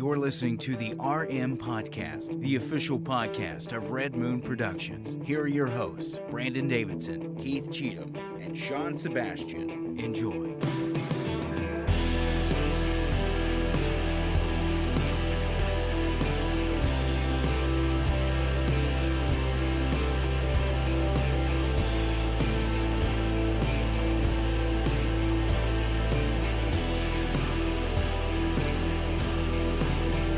You're listening to the RMPodcast, the official podcast of Red Moon Productions. Here are your hosts, Brandon Davidson, Keith Cheatham, and Sean Sebastian. Enjoy.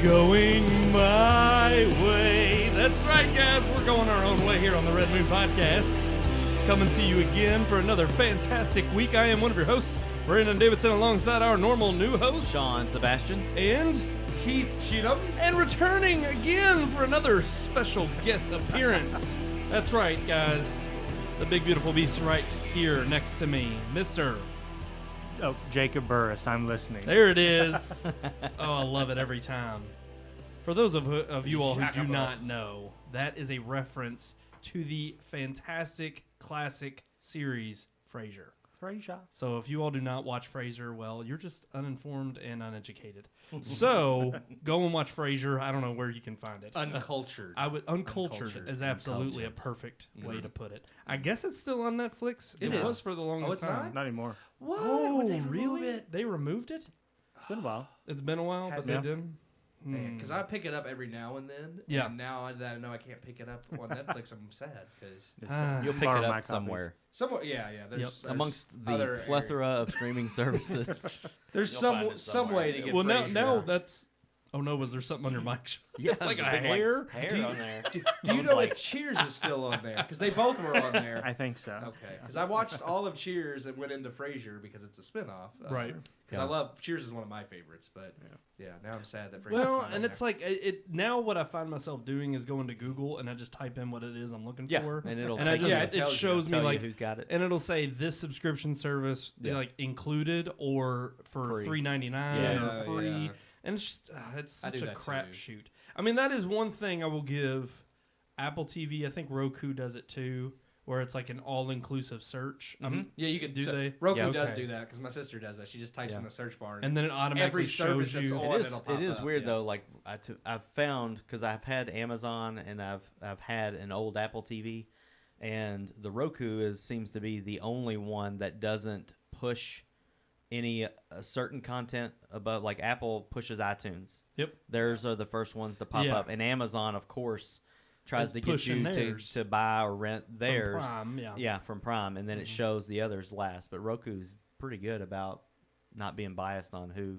Going my way. That's right, guys. We're going our own way here on the Red Moon Podcast. Coming to you again for another fantastic week. I am one of your hosts, Brandon Davidson, alongside our normal new host, Sean Sebastian. And Keith Cheatham. And returning again for another special guest appearance. That's right, guys. The big, beautiful beast right here next to me, Mr. Oh, Jacob Burris, I'm listening. There it is. Oh, I love it every time. For those of you all who do not know, that is a reference to the fantastic classic series Frasier. So if you all do not watch Frasier, well, you're just uninformed and uneducated. So go and watch Frasier. I don't know where you can find it. Uncultured. Uncultured is absolutely a perfect way to put it. I guess it's still on Netflix. It was for the longest time. Not anymore. What? Oh, Would they really? remove it? They removed it? It's been a while. It's been a while, Has but they it? did. Because I pick it up every now and then. Yeah. And now that I know I can't pick it up on Netflix, I'm sad because You'll pick borrow it my up somewhere. somewhere, yeah. There's Amongst the other plethora of streaming services. There's You'll find it some way to somewhere. get. Well, Frasier. now that's... Oh, no, was there something on your mic? Yeah, It's like there's a big, hair? hair on there. Do you know if Cheers is still on there? Because they both were on there. I think so. Okay, because I watched all of Cheers and went into Frasier because it's a spinoff. Right. Because I love Cheers is one of my favorites, but yeah, now I'm sad that Frasier's Well, not and on it's there. like it now. What I find myself doing is going to Google and I just type in what it is I'm looking Yeah, for, and it'll and I take just you- it tells you. shows me Tell you like who's got it. and it'll say this subscription service like included or for Free. $3.99 Yeah, or free, yeah. and it's just it's I such do a that crapshoot. I mean, that is one thing I will give Apple TV. I think Roku does it too, where it's like an all-inclusive search. Yeah, you could Do they? Roku Yeah, does okay. do that because my sister does that. She just types in the search bar And then it automatically every shows service that's you. on, It is, it'll pop it is up, weird yeah. though. Like I've found, because I've had Amazon and I've had an old Apple TV, and the Roku seems to be the only one that doesn't push any certain content above. Like Apple pushes iTunes. Yep. Theirs are the first ones to pop Yeah. up, and Amazon, of course, tries Is to get pushing you theirs. to buy or rent theirs. Prime, yeah. Yeah, from Prime, and then it shows the others last. But Roku's pretty good about not being biased on who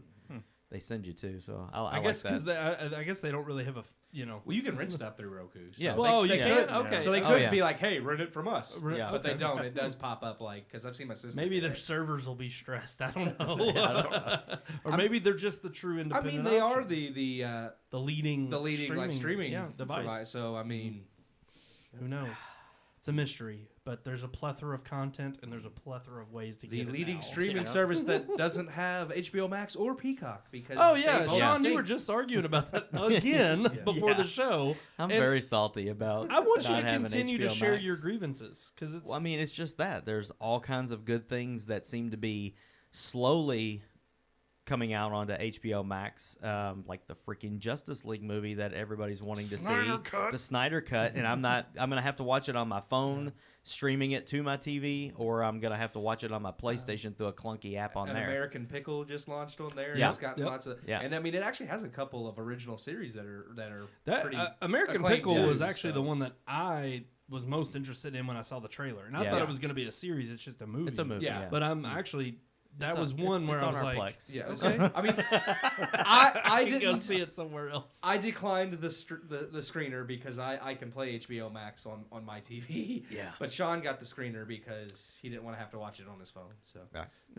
they send you to. So I guess like that. I guess they don't really have a Well, you can rent stuff through Roku. So Yeah. Well, they you can? could. Okay. So they Oh, could yeah. be like, "Hey, rent it from us," Yeah. but they Okay. don't. It does pop up because I've seen my sister. Maybe do their it. servers will be stressed. I don't know. Or maybe they're just the true I independent. mean, they option. are the leading streaming device. provider. So I mean, Who knows? It's a mystery, but there's a plethora of content and there's a plethora of ways to the get it leading now. streaming service that doesn't have HBO Max or Peacock because Oh they yeah, both Sean, you stink. were just arguing about that again before the show. I'm and very salty about. I want you not to having continue to HBO share Max. your grievances because it's. Well, I mean, it's just that there's all kinds of good things that seem to be slowly coming out onto HBO Max, like the freaking Justice League movie that everybody's wanting to Snyder see, Cut. the Snyder Cut, and I'm gonna have to watch it on my phone, streaming it to my TV, or I'm gonna have to watch it on my PlayStation through a clunky app on An there. American Pickle just launched on there. Yeah. It's got lots of. Yeah. And I mean, it actually has a couple of original series that are That pretty American acclaimed Pickle too, was actually the so. one that I was most interested in when I saw the trailer, and I Yeah. thought it was going to be a series. It's just a movie. It's a movie, Yeah. yeah. But I'm actually that It's was on- one it's- where it's I on was our like, Plex. Yeah. okay, I mean, I can go didn't see it somewhere else. I declined the screener because I can play HBO Max on my TV. Yeah. But Sean got the screener because he didn't want to have to watch it on his phone. So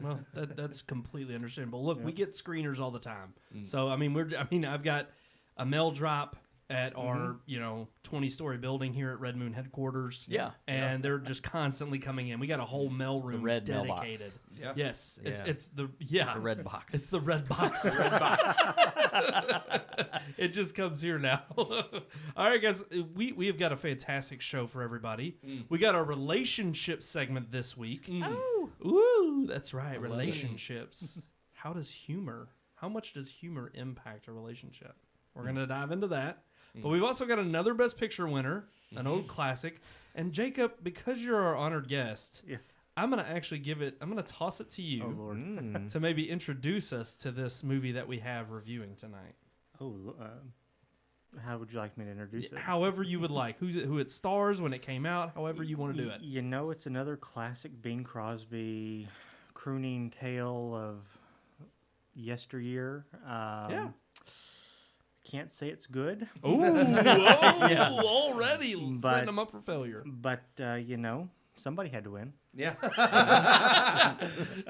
Well, that's completely understandable. Look, we get screeners all the time. So I mean, I've got a mail drop at our 20-story building here at Red Moon headquarters. Yeah. And they're just constantly coming in. We got a whole mail room red mailbox. dedicated. Yeah. Yes. Yeah. It's the red box. It's the red box. It just comes here now. All right, guys. We have got a fantastic show for everybody. We got our relationship segment this week. Oh, ooh, that's right. Relationships. How does humor how much does humor impact a relationship? We're going to dive into that. But we've also got another Best Picture winner, an old classic. And Jacob, because you're our honored guest, I'm going to actually I'm going to toss it to you to maybe introduce us to this movie that we have reviewing tonight. How would you like me to introduce it? However you would like. Who it stars, when it came out, however you want to do it. You know, it's another classic Bing Crosby crooning tale of yesteryear. Can't say it's good. Ooh, already setting them up for failure. But, somebody had to win. Yeah.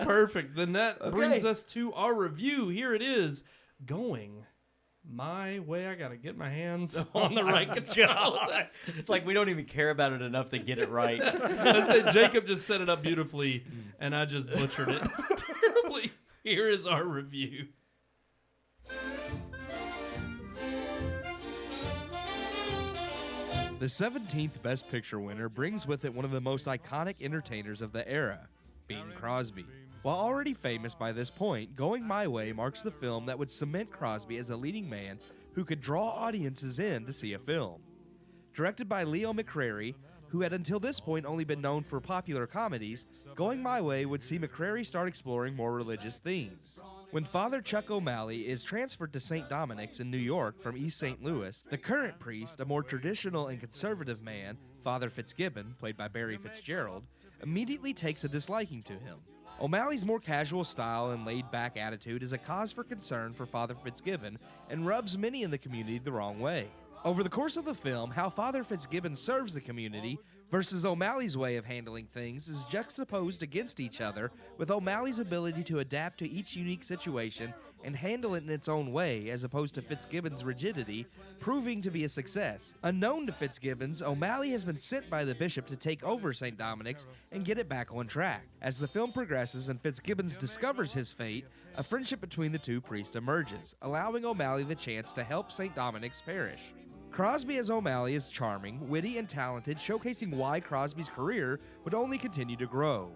Perfect. Then that brings us to our review. Here it is, Going My Way. I got to get my hands on the right controls. It's like we don't even care about it enough to get it right. I said Jacob just set it up beautifully, and I just butchered it terribly. Here is our review. The 17th Best Picture winner brings with it one of the most iconic entertainers of the era, Bing Crosby. While already famous by this point, Going My Way marks the film that would cement Crosby as a leading man who could draw audiences in to see a film. Directed by Leo McCrary, who had until this point only been known for popular comedies, Going My Way would see McCrary start exploring more religious themes. When Father Chuck O'Malley is transferred to St. Dominic's in New York from East St. Louis, the current priest, a more traditional and conservative man, Father Fitzgibbon, played by Barry Fitzgerald, immediately takes a disliking to him. O'Malley's more casual style and laid-back attitude is a cause for concern for Father Fitzgibbon and rubs many in the community the wrong way. Over the course of the film, how Father Fitzgibbon serves the community versus O'Malley's way of handling things is juxtaposed against each other, with O'Malley's ability to adapt to each unique situation and handle it in its own way, as opposed to Fitzgibbon's rigidity, proving to be a success. Unknown to Fitzgibbons, O'Malley has been sent by the bishop to take over St. Dominic's and get it back on track. As the film progresses and Fitzgibbons discovers his fate, a friendship between the two priests emerges, allowing O'Malley the chance to help St. Dominic's parish. Crosby as O'Malley is charming, witty, and talented, showcasing why Crosby's career would only continue to grow.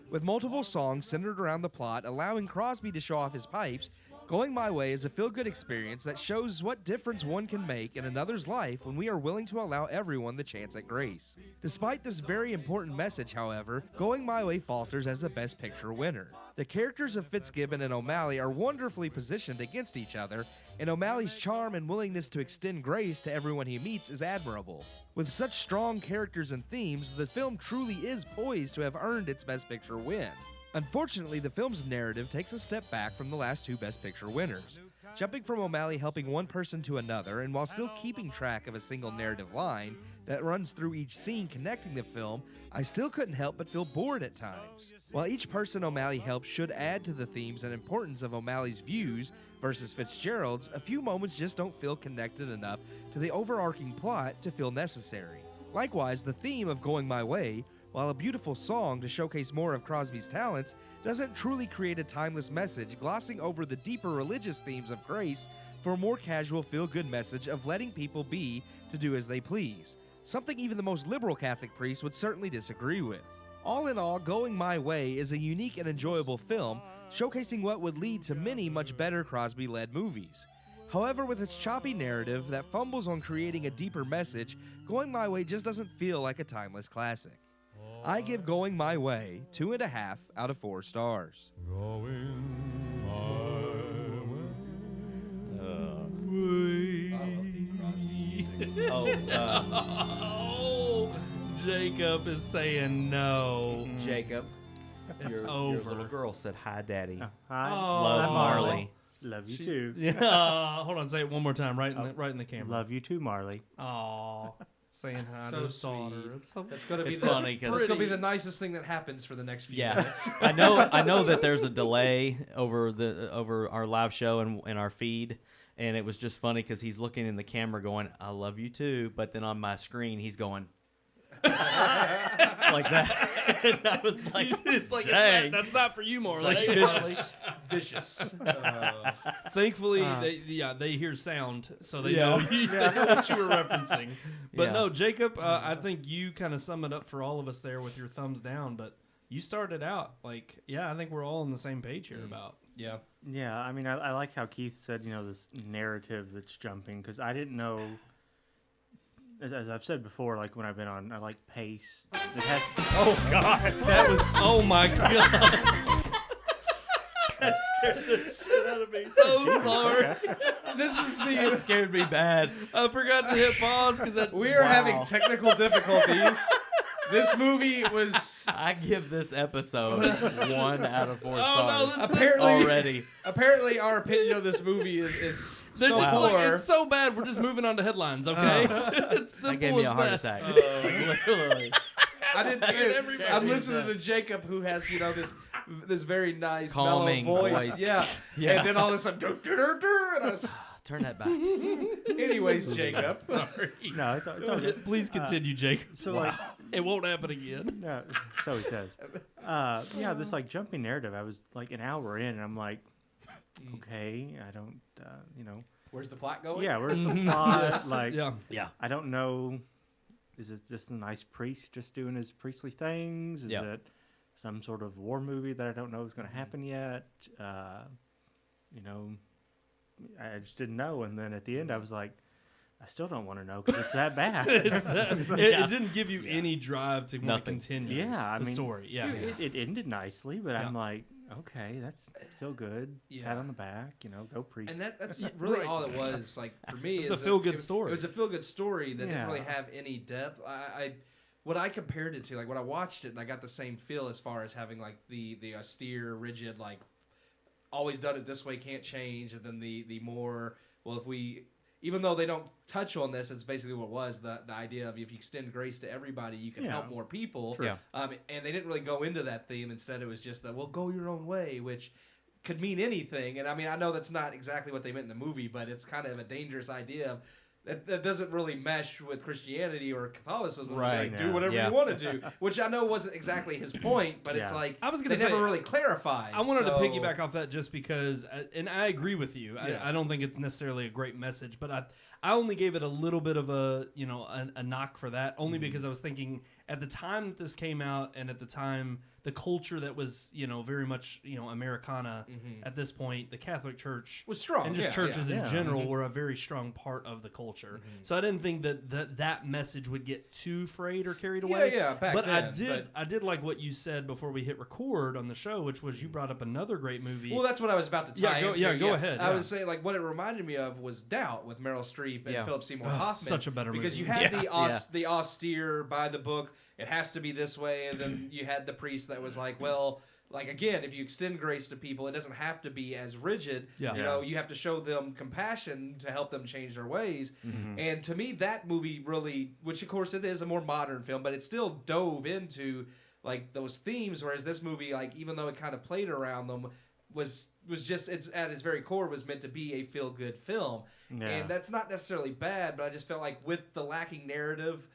With multiple songs centered around the plot, allowing Crosby to show off his pipes, Going My Way is a feel-good experience that shows what difference one can make in another's life when we are willing to allow everyone the chance at grace. Despite this very important message, however, Going My Way falters as a Best Picture winner. The characters of Fitzgibbon and O'Malley are wonderfully positioned against each other, and O'Malley's charm and willingness to extend grace to everyone he meets is admirable. With such strong characters and themes, the film truly is poised to have earned its Best Picture win. Unfortunately, the film's narrative takes a step back from the last two Best Picture winners. Jumping from O'Malley helping one person to another, and while still keeping track of a single narrative line that runs through each scene connecting the film, I still couldn't help but feel bored at times. While each person O'Malley helps should add to the themes and importance of O'Malley's views versus Fitzgerald's, a few moments just don't feel connected enough to the overarching plot to feel necessary. Likewise, the theme of Going My Way, while a beautiful song to showcase more of Crosby's talents, doesn't truly create a timeless message, glossing over the deeper religious themes of grace for a more casual feel-good message of letting people be to do as they please, something even the most liberal Catholic priest would certainly disagree with. All in all, Going My Way is a unique and enjoyable film, showcasing what would lead to many much better Crosby-led movies. However, with its choppy narrative that fumbles on creating a deeper message, Going My Way just doesn't feel like a timeless classic. I give Going My Way 2.5 out of 4 stars. Oh, Jacob is saying no. Jacob, It's your over. little girl said hi, Daddy. Hi. Love Marley. Love you too. Yeah. Hold on, say it one more time, right in the camera. Love you too, Marley. Aw, saying hi So to his daughter. sweet. It's so That's gonna be It's the, funny 'cause- It's gonna be the nicest thing that happens for the next few Yeah, minutes. I know that there's a delay over our live show and our feed, and it was just funny because he's looking in the camera going, "I love you too," but then on my screen he's going like that. And I was like, it's like dang. that's not for you, Marley. Like vicious, vicious. Thankfully, they hear sound, so they Yeah. know, they know what you were referencing. But Yeah. no, Jacob, I think you kind of sum it up for all of us there with your thumbs down. But you started out like, I think we're all on the same page here about. Yeah. Yeah, I mean, I like how Keith said, this narrative that's jumping, because I didn't know, as I've said before, like when I've been on, I like pace. It has. Oh God, that was. Oh my God. That scared the shit out of me. So sorry. This is That the. scared me bad. I forgot to hit pause because that. We are Wow. having technical difficulties. This movie was I give this episode 1 out of 4 no, stars that's- apparently already. apparently our opinion of this movie is They're so just poor. like, it's so bad. We're just moving on to headlines, okay? It's simple That gave me as a heart that. attack. Like, literally. I did Scared too. everybody. I'm listening to Jacob, who has this very nice Calming mellow voice. Yeah. Yeah. And then all of a sudden, and I was, Turn that back. anyways, Jacob. Sorry. No, it's all good. Please continue, Jake. So like, It won't happen again. no, so he says. Yeah, this like jumping narrative. I was like an hour in, and I'm like, okay, I don't, Where's the plot going? yeah, where's the plot? Yes. Like, Yeah. I don't know. Is it just a nice priest just doing his priestly things? Is Yep. it some sort of war movie that I don't know is going to happen yet? I just didn't know. And then at the end, I was like, I still don't want to know because it's that bad. It didn't give you any drive to want to Nothing. continue Yeah, I the mean, story. Yeah. It ended nicely, but I'm Yeah. like, okay, that's feel good. Yeah. Pat on the back, go priest. And that's really all it was. Like for me, It was is a feel-good story. It was a feel good story that didn't Yeah. really have any depth. What I compared it to, like when I watched it, and I got the same feel as far as having like the austere, rigid, like always done it this way, can't change, and then the more well, if we, even though they don't touch on this, it's basically what it was the idea of if you extend grace to everybody, you can Yeah. help more people. True. Yeah. And they didn't really go into that theme. Instead, it was just that, well, go your own way, which could mean anything. And I mean, I know that's not exactly what they meant in the movie, but it's kind of a dangerous idea of that doesn't really mesh with Christianity or Catholicism. Right. Like, do Yeah. whatever Yeah. you want to do, which I know wasn't exactly his point, but it's Yeah. like I was gonna they say, never really clarified. I wanted to so- piggyback off that just because, and I agree with you. Yeah. I don't think it's necessarily a great message, but I only gave it a little bit of a knock for that, only because I was thinking at the time that this came out, and at the time the culture that was very much Americana at this point, the Catholic Church Was strong, and just yeah, churches yeah. in general were a very strong part of the culture. So I didn't think that message would get too frayed or carried away. Yeah, back but then, I did like what you said before we hit record on the show, which was you brought up another great movie. Well, that's what I was about to Yeah, tie go- into. yeah, go ahead, I yeah. was saying, like, what it reminded me of was Doubt with Meryl Streep and Yeah. Philip Seymour Oh, Hoffman. such a better because movie. you had Yeah. the austere, by the book, it has to be this way, and then you had the priest that was like, well, like again, if you extend grace to people, it doesn't have to be as rigid. Yeah. You know, you have to show them compassion to help them change their ways. And to me, that movie really, which of course it is a more modern film, but it still dove into like those themes. Whereas this movie, like even though it kind of played around them, was just it's at its very core was meant to be a feel good film. Yeah. And that's not necessarily bad, but I just felt like with the lacking narrative.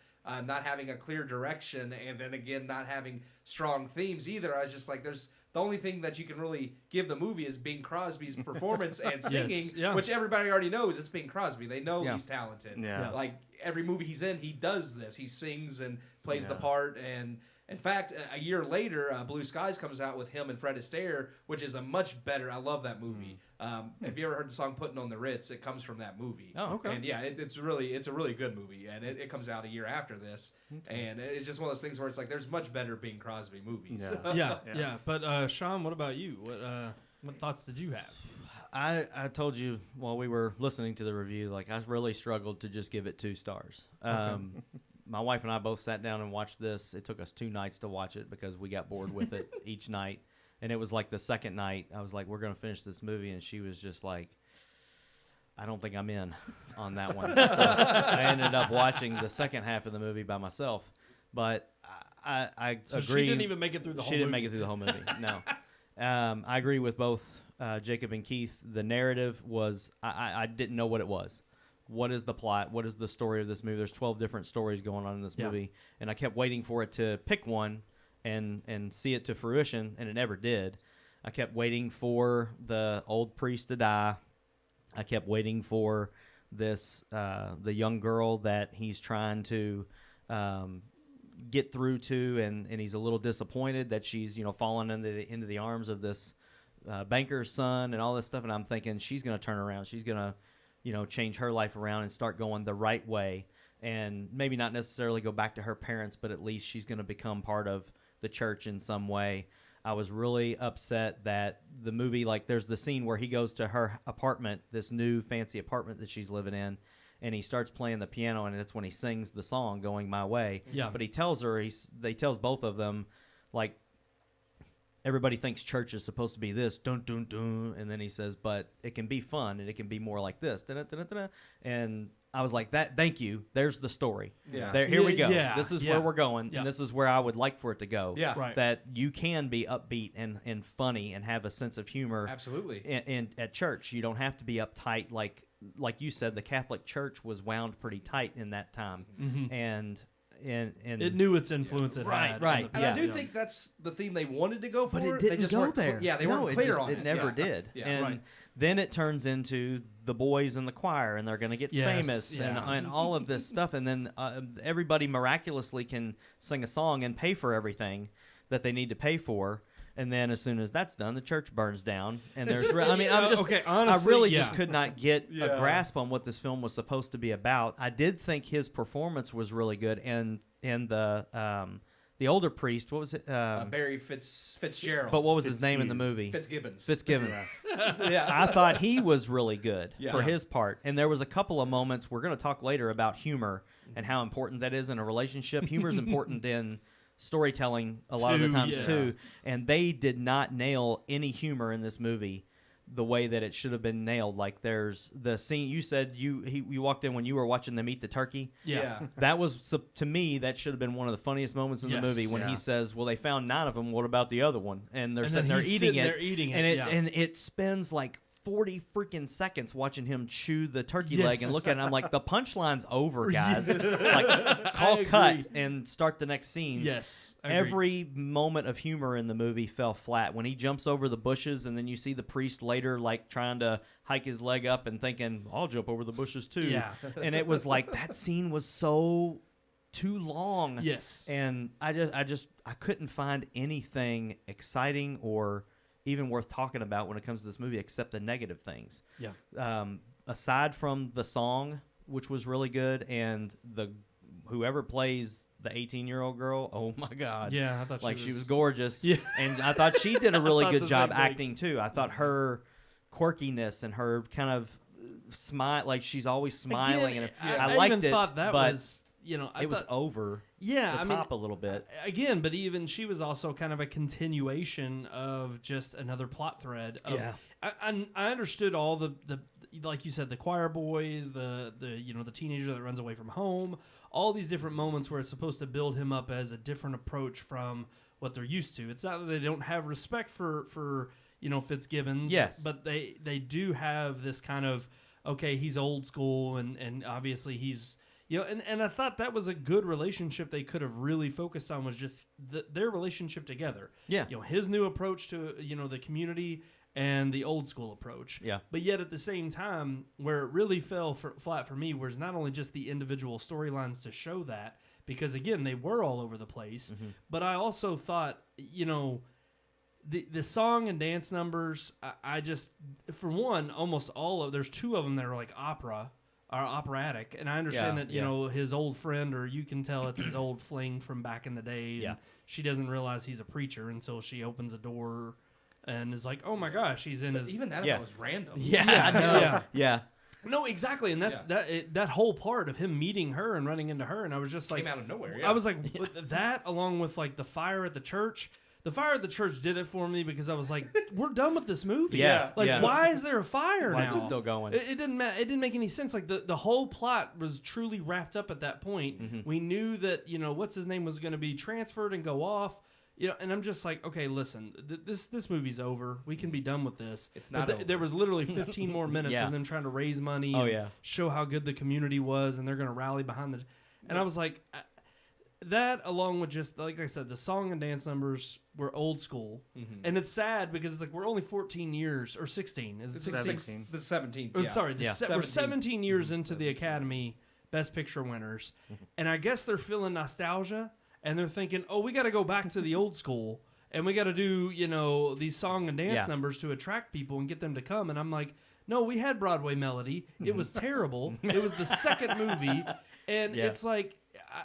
Not having a clear direction, and then again not having strong themes either. I was just like, there's the only thing that you can really give the movie is Bing Crosby's performance and singing, yeah. which everybody already knows it's Bing Crosby. They know Yeah. he's talented. Yeah. Like every movie he's in, he does this. He sings and plays the Yeah. part. And in fact, a year later, Blue Skies comes out with him and Fred Astaire, which is a much better. I love that movie. If you ever heard the song "Putting on the Ritz," it comes from that movie. Oh, okay. And yeah, it's a really good movie, and it comes out a year after this, and it's just one of those things where it's like there's much better Bing Crosby movies. Yeah. yeah. But Sean, what about you? What thoughts did you have? I told you while we were listening to the review, like I really struggled to just give it 2 stars. My wife and I both sat down and watched this. It took us 2 nights to watch it because we got bored with it each night. And it was like the second night, I was like, we're going to finish this movie. And she was just like, I don't think I'm in on that one. So I ended up watching the second half of the movie by myself. But I So agree. she didn't even make it through the whole She didn't movie. make it through the whole movie, no. I agree with both Jacob and Keith. The narrative was, I didn't know what it was. What is the plot? What is the story of this movie? There's 12 different stories going on in this Yeah. movie. And I kept waiting for it to pick one and see it to fruition, and it never did. I kept waiting for the old priest to die. I kept waiting for this the young girl that he's trying to get through to, and he's a little disappointed that she's fallen into the arms of this banker's son and all this stuff. And I'm thinking she's going to turn around. She's going to change her life around and start going the right way, and maybe not necessarily go back to her parents, but at least she's going to become part of the church in some way. I was really upset that the movie, like, there's the scene where he goes to her apartment, this new fancy apartment that she's living in, and he starts playing the piano, and that's when he sings the song "Going My Way." Yeah. But he tells her, they tells both of them, like, everybody thinks church is supposed to be this, dun dun dun, and then he says, but it can be fun and it can be more like this, dun, dun, dun, dun, dun. And I was like, that. Thank you. There's the story. Yeah. Here we go. Yeah, This is yeah. where we're going, Yeah. and this is where I would like for it to go. Yeah. Right. That you can be upbeat and funny and have a sense of humor. Absolutely. In at church, you don't have to be uptight like you said. The Catholic Church was wound pretty tight in that time, and It knew its influence it Right, had. right. And Yeah. I do think that's the theme they wanted to go for. but it They didn't just go weren't there. Yeah, they No, weren't clear on it. It never Yeah. did. Yeah. And Right. then it turns into the boys in the choir, and they're going to get Yes, famous, yeah. and all of this stuff. And then everybody miraculously can sing a song and pay for everything that they need to pay for. And then as soon as that's done, the church burns down. And there's, Okay, honestly, I really yeah. just could not get a grasp on what this film was supposed to be about. I did think his performance was really good, and the older priest, what was it? Barry Fitzgerald. But what was his name in the movie? Fitzgibbons. Fitzgibbons. Yeah. I thought he was really good Yeah. for his part. And there was a couple of moments, we're going to talk later about humor and how important that is in a relationship. Humor is important in storytelling a lot of the times yes. too. And they did not nail any humor in this movie the way that it should have been nailed. Like, there's the scene you said you walked in when you were watching them eat the turkey. Yeah. That was, to me, that should have been one of the funniest moments in the Yes. movie when he says, well, they found 9 of them. What about the other one? And they're And sitting then there he's eating sitting it. there eating it, And it, yeah. and it spends like 40 freaking seconds watching him chew the turkey Yes. leg and look at it. I'm like, the punchline's over, guys. Like, I call agree. cut and start the next scene. Yes. I agree. Every moment of humor in the movie fell flat. When he jumps over the bushes, and then you see the priest later, like, trying to hike his leg up and thinking, I'll jump over the bushes too. Yeah. And it was like, that scene was so too long. Yes. And I couldn't find anything exciting or even worth talking about when it comes to this movie except the negative things. Yeah. Aside from the song, which was really good, and whoever plays the 18-year-old girl, oh my God. Yeah, I thought she was gorgeous. Yeah. And I thought she did a really thought good the job same thing. acting too. I thought her quirkiness and her kind of smile, like she's always smiling. Again, and I liked even it, thought that but was, it was over yeah, the top a little bit. Again, but even she was also kind of a continuation of just another plot thread. Of, Yeah. I understood all the like you said, the choir boys, the teenager that runs away from home, all these different moments where it's supposed to build him up as a different approach from what they're used to. It's not that they don't have respect for Fitzgibbons. Yes. But they do have this kind of, okay, he's old school and obviously he's, and I thought that was a good relationship they could have really focused on, was just their relationship together. Yeah. His new approach to, the community and the old school approach. Yeah. But yet at the same time, where it really fell flat for me was not only just the individual storylines to show that, because again, they were all over the place, but I also thought, the song and dance numbers, I just, for one, almost all of, there's 2 of them that are like operatic, and I understand that his old friend, or you can tell it's his old fling from back in the day. And Yeah. she doesn't realize he's a preacher until she opens a door and is like, "Oh my gosh, he's in But his." even that Yeah. was random. Yeah, Yeah, I know. yeah. Yeah. No, exactly, and that's that whole part of him meeting her and running into her, and I was just like, Came out of nowhere. Yeah. I was like, with that along with like the fire at the church. The fire at the church did it for me because I was like, we're done with this movie. Yeah, Like, yeah. why is there a fire Why now? is it still going? It didn't it didn't make any sense. Like the whole plot was truly wrapped up at that point. We knew that, what's his name was going to be transferred and go off. And I'm just like, okay, listen, this movie's over. We can be done with this. It's not But over. there was literally 15 more minutes Yeah. of them trying to raise money Oh, and yeah. show how good the community was, and they're going to rally behind it. And I was like, that along with just, like I said, the song and dance numbers were old school. And it's sad because it's like we're only 14 years, or 16. Is it 16? 17. The 17th. Oh, Yeah. sorry, Yeah. we're 17 years into the Academy Best Picture winners, and I guess they're feeling nostalgia. and they're thinking, oh, we got to go back to the old school, and we got to do, these song and dance numbers to attract people and get them to come. And I'm like, no, we had Broadway Melody. It was terrible. It was the second movie, and it's like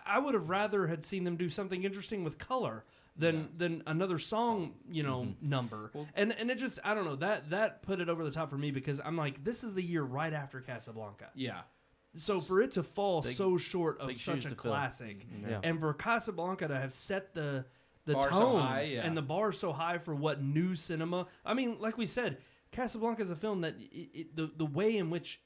I would have rather had seen them do something interesting with color than another song, number. Well, and it just, I don't know, that put it over the top for me, because I'm like, this is the year right after Casablanca. Yeah. So for it to fall so short of such a classic, Yeah. and for Casablanca to have set the Bar tone so high, and the bar so high for what new cinema. I mean, like we said, Casablanca is a film that the way in which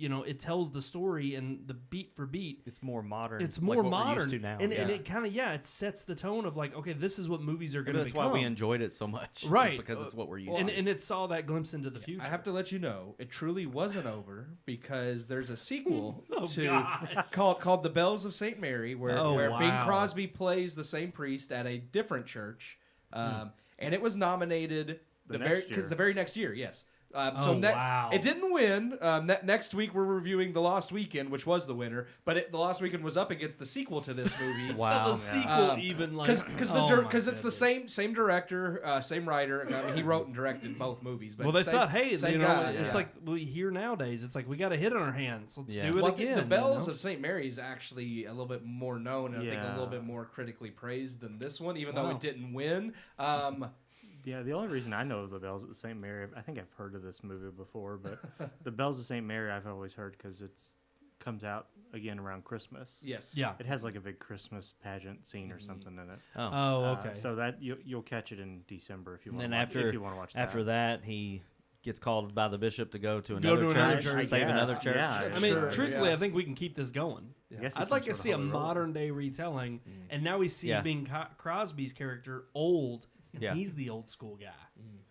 it tells the story and the beat for beat. It's more modern. It's more like what modern we're used to now. and it kind of it sets the tone of like, okay, this is what movies are going to That's become. why we enjoyed it so much, right? Because it's what we're used to. And it saw that glimpse into the future. I have to let you know, it truly wasn't over, because there's a sequel gosh. called The Bells of St. Mary, where Bing wow. Crosby plays the same priest at a different church, and it was nominated the very next year. Yes. Wow. It didn't win. Next week we're reviewing The Lost Weekend, which was the winner, but The Lost Weekend was up against the sequel to this movie. So the sequel even like because it's the same director, same writer. I mean, he wrote and directed both movies. But they thought, hey, same guy, it's like we hear nowadays. It's like we got a hit on our hands. Let's do it again. The Bells of St. Mary is actually a little bit more known, and I think a little bit more critically praised than this one, even though it didn't win. Yeah, the only reason I know of The Bells of St. Mary, I think I've heard of this movie before, but The Bells of St. Mary I've always heard because comes out again around Christmas. Yes. Yeah. It has like a big Christmas pageant scene or something in it. Oh, okay. So that you'll catch it in December if you want. And if you want to watch that. After that, he gets called by the bishop to go to another church, save another church. Yeah, I mean, truthfully, I think we can keep this going. Yeah. I'd like to see a modern day retelling, and now we see Bing Crosby's character old. And he's the old school guy.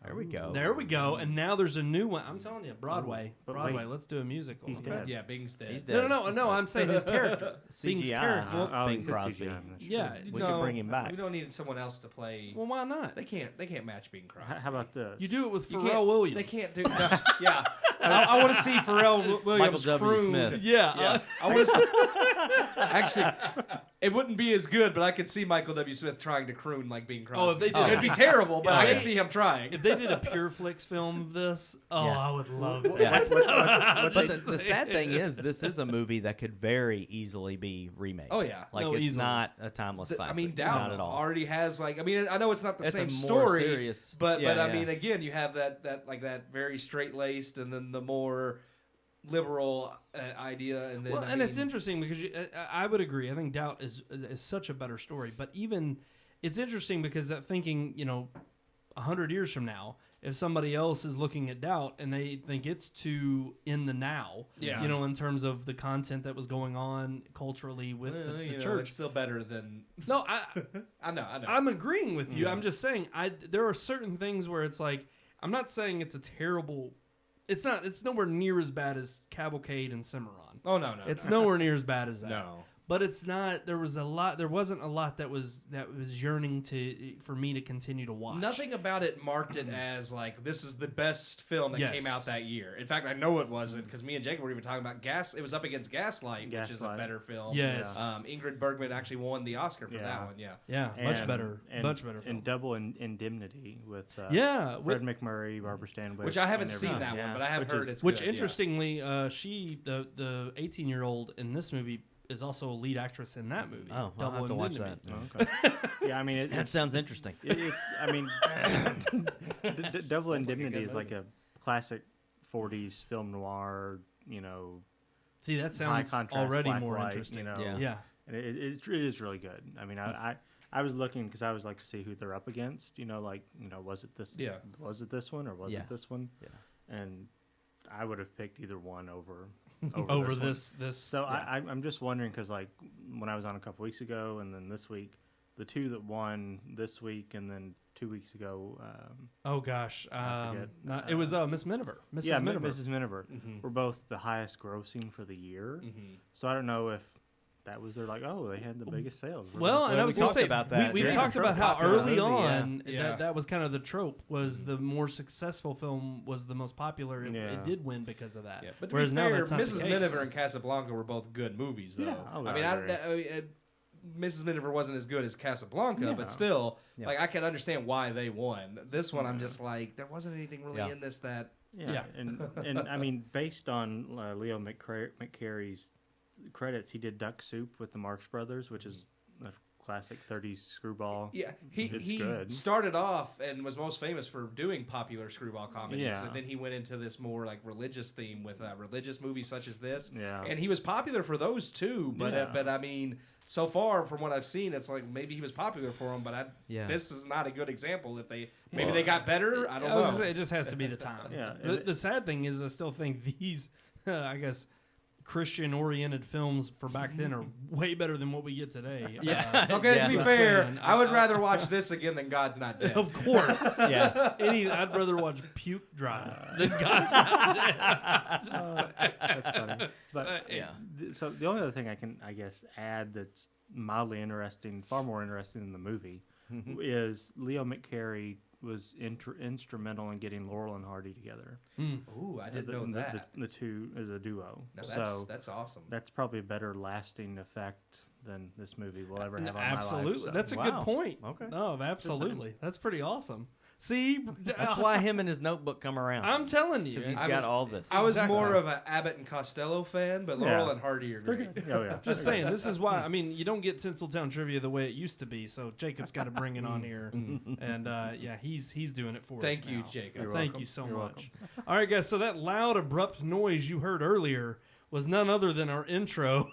There we go. There we go. And now there's a new one. I'm telling you, Broadway. Broadway. Let's do a musical. He's dead. Yeah, Bing's dead. He's dead. No. I'm saying his character. Bing's CGI. character. Bing Crosby. Yeah. We can bring him back. We don't need someone else to play. Well, why not? They can't match Bing Crosby. How about this? You do it with You Pharrell can't- Williams. They can't do. No, yeah, I want to see Pharrell Williams Michael W. croon. Smith. Yeah. I want to. Actually, it wouldn't be as good, but I could see Michael W. Smith trying to croon like Bing Crosby. Oh, if they did- it'd be terrible, but I can see him trying. If they did a Pure Flix film of this, I would love it. Yeah. But But the sad thing is, this is a movie that could very easily be remade. Oh, yeah. Like No, it's easily. not a timeless classic. I mean, not Doubt at all. already has like. I mean, I know it's not the It's a same more story, serious- but yeah, I yeah. mean, again, you have that very straight laced, and then the more liberal idea, and then it's interesting because I would agree. I think Doubt is such a better story, but even it's interesting because that thinking, 100 years from now, if somebody else is looking at Doubt and they think it's too in the now, in terms of the content that was going on culturally with the church, it's still better than. No, I know. I'm agreeing with you. I'm just saying there are certain things where it's like, I'm not saying it's a terrible. It's nowhere near as bad as Cavalcade and Cimarron. Oh no. It's nowhere near as bad as that. No. But it's not. There wasn't a lot that was yearning for me to continue to watch. Nothing about it marked it as like this is the best film that came out that year. In fact, I know it wasn't because me and Jacob were even talking about It was up against Gaslight, which is a better film. Yes. Ingrid Bergman actually won the Oscar for that one. Yeah. Yeah. Much better. Much better. And Double Indemnity with Fred McMurray, Barbara Stanwyck. Which I haven't seen that one, but I have heard it's which good. interestingly, the 18-year-old in this movie is also a lead actress in that movie. Oh, I'll have to watch that. Okay. Yeah, I mean, That sounds interesting. I mean, Double Indemnity is like a classic 40s film noir, See, that sounds contrast, already black, more white, interesting. Yeah. And it is really good. I mean, I was looking because I always like to see who they're up against. Was it this? Yeah. Was it this one or was it this one? Yeah. And I would have picked either one over this. So I'm just wondering because like when I was on a couple weeks ago and then this week, the two that won this week and then 2 weeks ago. Oh gosh, I forget. it was Miss Miniver. Mrs. Miniver were both the highest grossing for the year. So I don't know if that was they had the biggest sales. Well, and I was going to say about that. We've Yeah. talked about how early on Yeah. that was kind of the trope. Was the more successful film was the most popular. It did win because of that. Yeah. But to Whereas be now fair, that's not the Mrs. case. Miniver and Casablanca were both good movies, though. Yeah. Oh, I mean, Mrs. Miniver wasn't as good as Casablanca, Yeah. but still, Yeah. like I can understand why they won. This one, I'm just like, there wasn't anything really in this that. Yeah, and I mean, based on Leo McCarey's credits, he did Duck Soup with the Marx Brothers, which is a classic 30s screwball. Yeah, It's he good. started off and was most famous for doing popular screwball comedies, Yeah. and then he went into this more like religious theme with religious movies such as this. Yeah. And he was popular for those too, but Yeah. but I mean, so far from what I've seen, it's like maybe he was popular for them, but this is not a good example. If they maybe they got better, I don't I was know. gonna say, it just has to be the time. Yeah. The sad thing is, I still think these, I guess, Christian-oriented films for back then are way better than what we get today. Okay, to be Just fair, saying, I would rather watch this again than God's Not Dead. Of course. Yeah. I'd rather watch Puke Drive than God's Not Dead. Just saying. That's funny. But Yeah. So the only other thing I can, I guess, add that's mildly interesting, far more interesting than the movie, is Leo McCarey was instrumental in getting Laurel and Hardy together. Ooh, I didn't know that. The two is a duo. No, that's awesome. That's probably a better lasting effect than this movie will ever have on Absolutely. my life. So. That's a Wow. good point. Okay. No, absolutely. That's pretty awesome. See? That's why him and his notebook come around. I'm telling you. Because he's I got was- all this. I was Exactly. more of an Abbott and Costello fan, but Laurel Yeah. and Hardy are great. Oh, yeah. Just saying, this is why. I mean, you don't get Tinseltown trivia the way it used to be, so Jacob's got to bring it on here, and he's doing it for Thank us. you, now. Jacob. You're Thank welcome. you so You're much. All right, guys. So that loud, abrupt noise you heard earlier was none other than our intro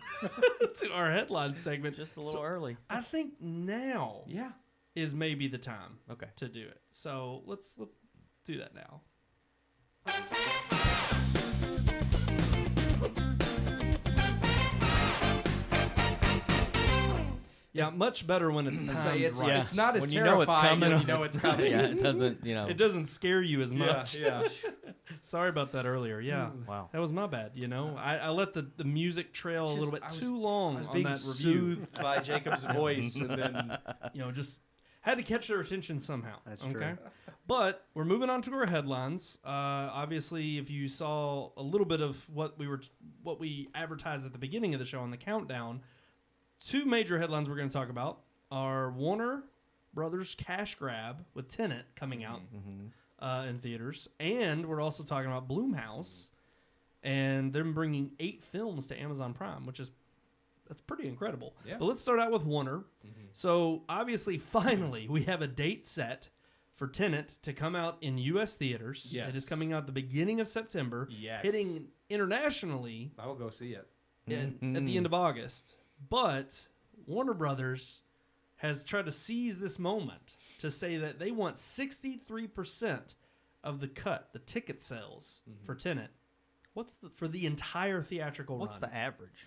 to our headline segment. Just a little early. I think now Yeah. is maybe the time Okay. to do it. So let's do that now. Yeah, much better when it's So timed it's, right. it's not as When you know it's terrifying coming, when you know it's coming. Yeah, it doesn't, It doesn't scare you as much. Yeah. Sorry about that earlier. Yeah. Wow. That was my bad, you know. I let the music trail a little bit I was- too long I was on being that review. soothed by Jacob's voice, and then You know, just had to catch their attention somehow. That's okay? true. But we're moving on to our headlines. Obviously, if you saw a little bit of what we advertised at the beginning of the show on the countdown, two major headlines we're going to talk about are Warner Brothers cash grab with Tenet coming out in theaters, and we're also talking about Blumhouse and them bringing 8 films to Amazon Prime, that's pretty incredible. Yeah. But let's start out with Warner. So obviously, finally, we have a date set for Tenet to come out in U.S. theaters. Yes. It is coming out the beginning of September, Yes. hitting internationally I will go see it. at the end of August. But Warner Brothers has tried to seize this moment to say that they want 63% of the cut, the ticket sales for Tenet, for the entire theatrical What's run. the average?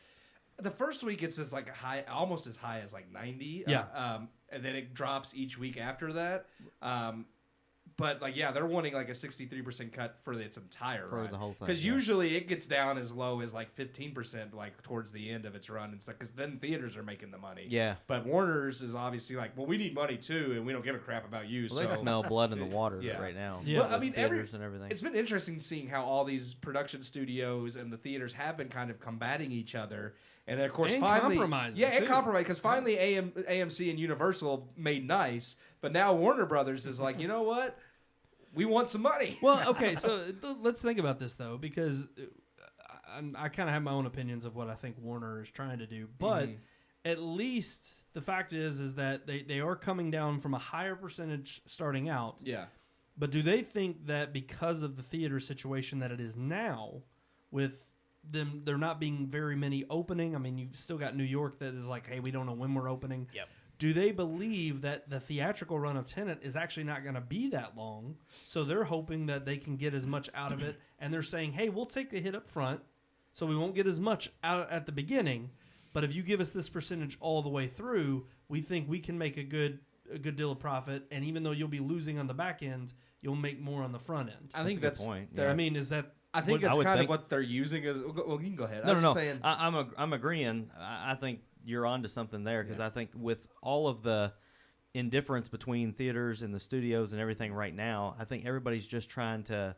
The first week it's as like high, almost as high as like 90. Yeah. And then it drops each week after that. But like, yeah, they're wanting like a 63% cut for its entire For run. the whole thing, Because yeah. usually it gets down as low as like 15%, like towards the end of its run and stuff. Because then theaters are making the money. Yeah. But Warner's is obviously like, well, we need money too, and we don't give a crap about you. Well, they so smell blood in the water Yeah. right now. Yeah. Well, I mean, theaters and everything. It's been interesting seeing how all these production studios and the theaters have been kind of combating each other. And then, of course, And finally, compromising, yeah, and too. compromise because finally AMC and Universal made nice, but now Warner Brothers is like, you know what? We want some money. Well, okay, so let's think about this though, because I kind of have my own opinions of what I think Warner is trying to do, but at least the fact is that they are coming down from a higher percentage starting out. Yeah. But do they think that because of the theater situation that it is now, with them there not being very many opening, I mean, you've still got New York that is like, hey, we don't know when we're opening. Yep. Do they believe that the theatrical run of Tenet is actually not going to be that long? So they're hoping that they can get as much out of it, and they're saying, hey, we'll take the hit up front, so we won't get as much out at the beginning, but if you give us this percentage all the way through, we think we can make a good deal of profit, and even though you'll be losing on the back end, you'll make more on the front end. I think a good that's point, their- I mean, is that... I think what- that's I would kind of think- what they're using as. Well, you can go ahead. No, I was no, just saying, I'm agreeing. I think you're onto something there because I think with all of the indifference between theaters and the studios and everything right now, I think everybody is trying to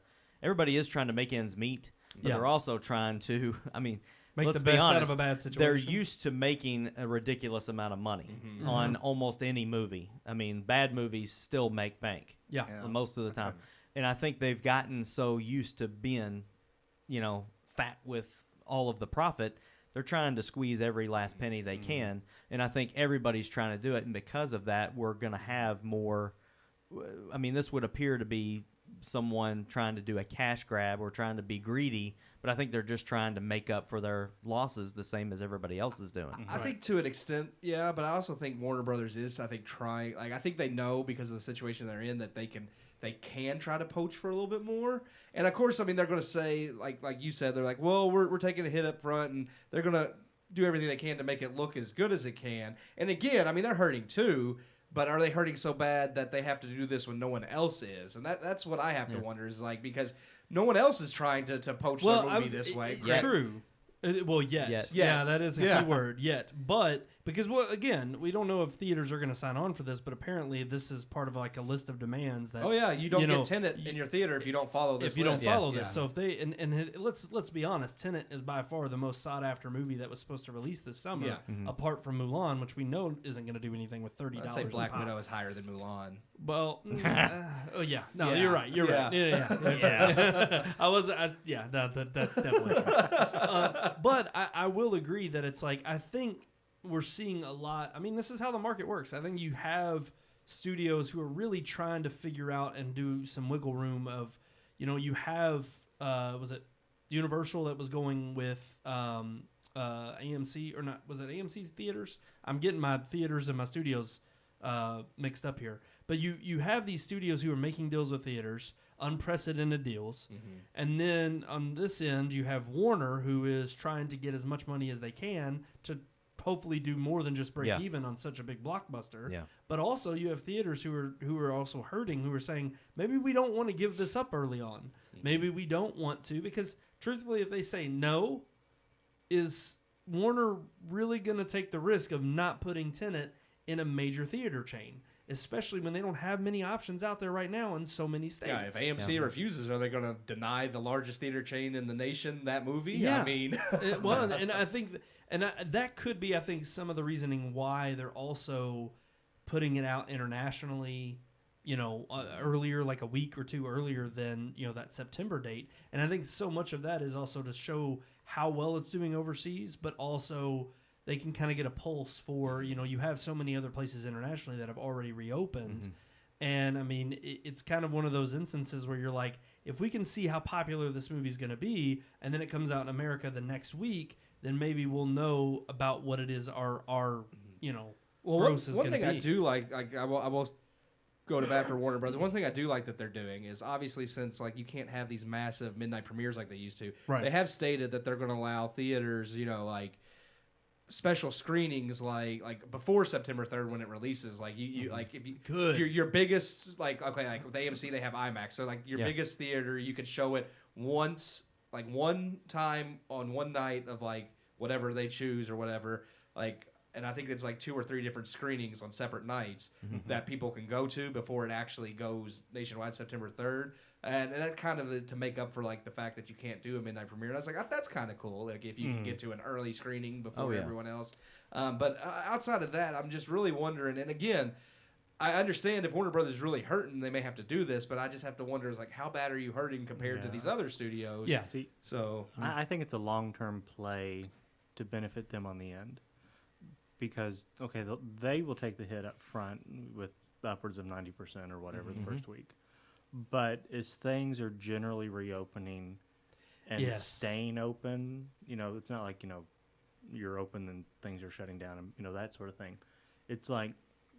make ends meet, but Yeah. they're also trying to, I mean, Make let's the be best out honest, of a bad situation. they're used to making a ridiculous amount of money on almost any movie. I mean, bad movies still make bank. Yeah. Most of the time. And I think they've gotten so used to being, fat with all of the profit, they're trying to squeeze every last penny they can. And I think everybody's trying to do it. And because of that, we're going to have more. I mean, this would appear to be someone trying to do a cash grab or trying to be greedy, but I think they're just trying to make up for their losses the same as everybody else is doing. I think to an extent, yeah, but I also think Warner Brothers is, trying. Like, I think they know because of the situation they're in that they can try to poach for a little bit more. And of course, I mean, they're going to say, like you said, they're like, well, we're taking a hit up front, and they're going to do everything they can to make it look as good as it can. And again, I mean, they're hurting too. But are they hurting so bad that they have to do this when no one else is? And that's what I have to wonder is because no one else is trying to poach their movie this way. True. Yet. Yeah, that is a key word, yet. But, because, again, we don't know if theaters are going to sign on for this, but apparently this is part of like a list of demands that... Oh, yeah, you don't get Tenet in your theater if you don't follow this If you don't follow this. So if they... And let's be honest, Tenet is by far the most sought-after movie that was supposed to release this summer, apart from Mulan, which we know isn't going to do anything with $30. I'd say Black Widow is higher than Mulan. Well, you're right. You're right. Yeah. That's definitely true. But I will agree that it's like, I think we're seeing a lot. I mean, this is how the market works. I think you have studios who are really trying to figure out and do some wiggle room of, you have, was it Universal that was going with AMC or not? Was it AMC theaters? I'm getting my theaters and my studios mixed up here. But you have these studios who are making deals with theaters, unprecedented deals. And then on this end, you have Warner, who is trying to get as much money as they can to hopefully do more than just break even on such a big blockbuster. Yeah. But also you have theaters who are also hurting, who are saying, maybe we don't want to give this up early on. Maybe we don't want to, because truthfully, if they say no, is Warner really going to take the risk of not putting Tenet in a major theater chain? Especially when they don't have many options out there right now in so many states. Yeah, if AMC refuses, are they going to deny the largest theater chain in the nation that movie? Yeah. I mean... and I think... that could be, I think, some of the reasoning why they're also putting it out internationally, earlier, like a week or two earlier than, that September date. And I think so much of that is also to show how well it's doing overseas, but also... they can kind of get a pulse for, you have so many other places internationally that have already reopened. And, I mean, it's kind of one of those instances where you're like, if we can see how popular this movie's going to be, and then it comes out in America the next week, then maybe we'll know about what it is our gross is going to be. One thing I do like I will go to bat for Warner Brothers. One thing I do like that they're doing is, obviously, since you can't have these massive midnight premieres like they used to, they have stated that they're going to allow theaters, special screenings like before September 3rd when it releases, like you like if you your biggest with AMC they have IMAX, so your biggest theater you could show it once, one time on one night of whatever they choose or whatever, and I think it's 2 or 3 different screenings on separate nights that people can go to before it actually goes nationwide September 3rd. And that's kind of to make up for the fact that you can't do a midnight premiere. And I was like, that's kind of cool. If you can get to an early screening before everyone else. But outside of that, I'm just really wondering. And again, I understand if Warner Brothers is really hurting, they may have to do this. But I just have to wonder how bad are you hurting compared to these other studios? Yeah. See, so I think it's a long-term play to benefit them on the end. Because, they will take the hit up front with upwards of 90% or whatever the first week. But as things are generally reopening and staying open, it's not like, you're open and things are shutting down and, that sort of thing. It's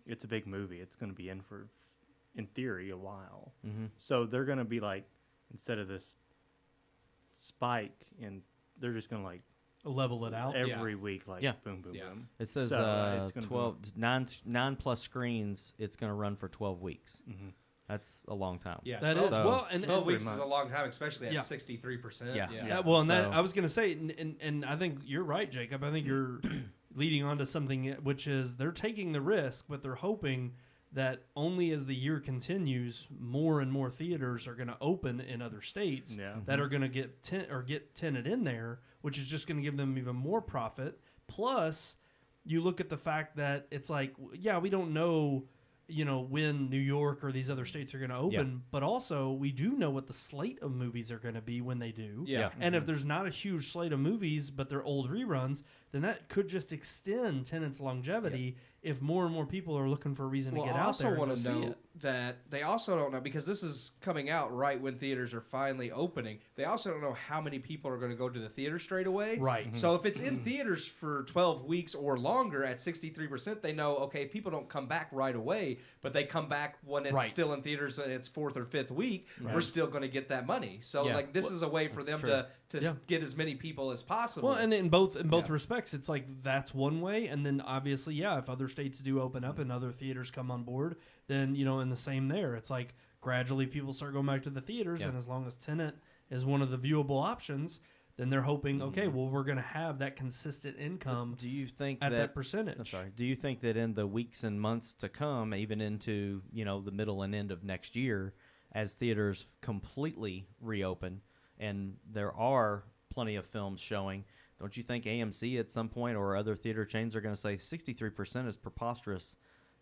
it's a big movie. It's going to be in for, in theory, a while. So they're going to be instead of this spike, they're just going to level it out every week, boom, boom, boom. It says So, 9 plus screens, it's going to run for 12 weeks. That's a long time. Yeah, that is well, and 12 weeks is a long time, especially at 63%. Yeah. Well, and that I was going to say, and I think you're right, Jacob. I think you're leading on to something which is they're taking the risk, but they're hoping that only as the year continues, more and more theaters are going to open in other states that are going to get tenant in there, which is just going to give them even more profit. Plus, you look at the fact that it's like, yeah, we don't know, when New York or these other states are going to open, but also we do know what the slate of movies are going to be when they do. Yeah. And if there's not a huge slate of movies, but they're old reruns, then that could just extend Tenet's longevity if more and more people are looking for a reason to get out there and go see it. I also want to note that they also don't know, because this is coming out right when theaters are finally opening, they also don't know how many people are going to go to the theater straight away. Right. So if it's in theaters for 12 weeks or longer at 63%, they know, okay, people don't come back right away, but they come back when it's still in theaters and it's 4th or 5th week, we're still going to get that money. So like this is a way for them to get as many people as possible. Well, and in both respects, it's like that's one way, and then obviously, if other states do open up and other theaters come on board, then in the same there, it's like gradually people start going back to the theaters, and as long as Tenet is one of the viewable options, then they're hoping, okay, well, we're going to have that consistent income. Do you think that percentage? I'm sorry. Do you think that in the weeks and months to come, even into the middle and end of next year, as theaters completely reopen, and there are plenty of films showing, don't you think AMC at some point or other theater chains are going to say 63% is preposterous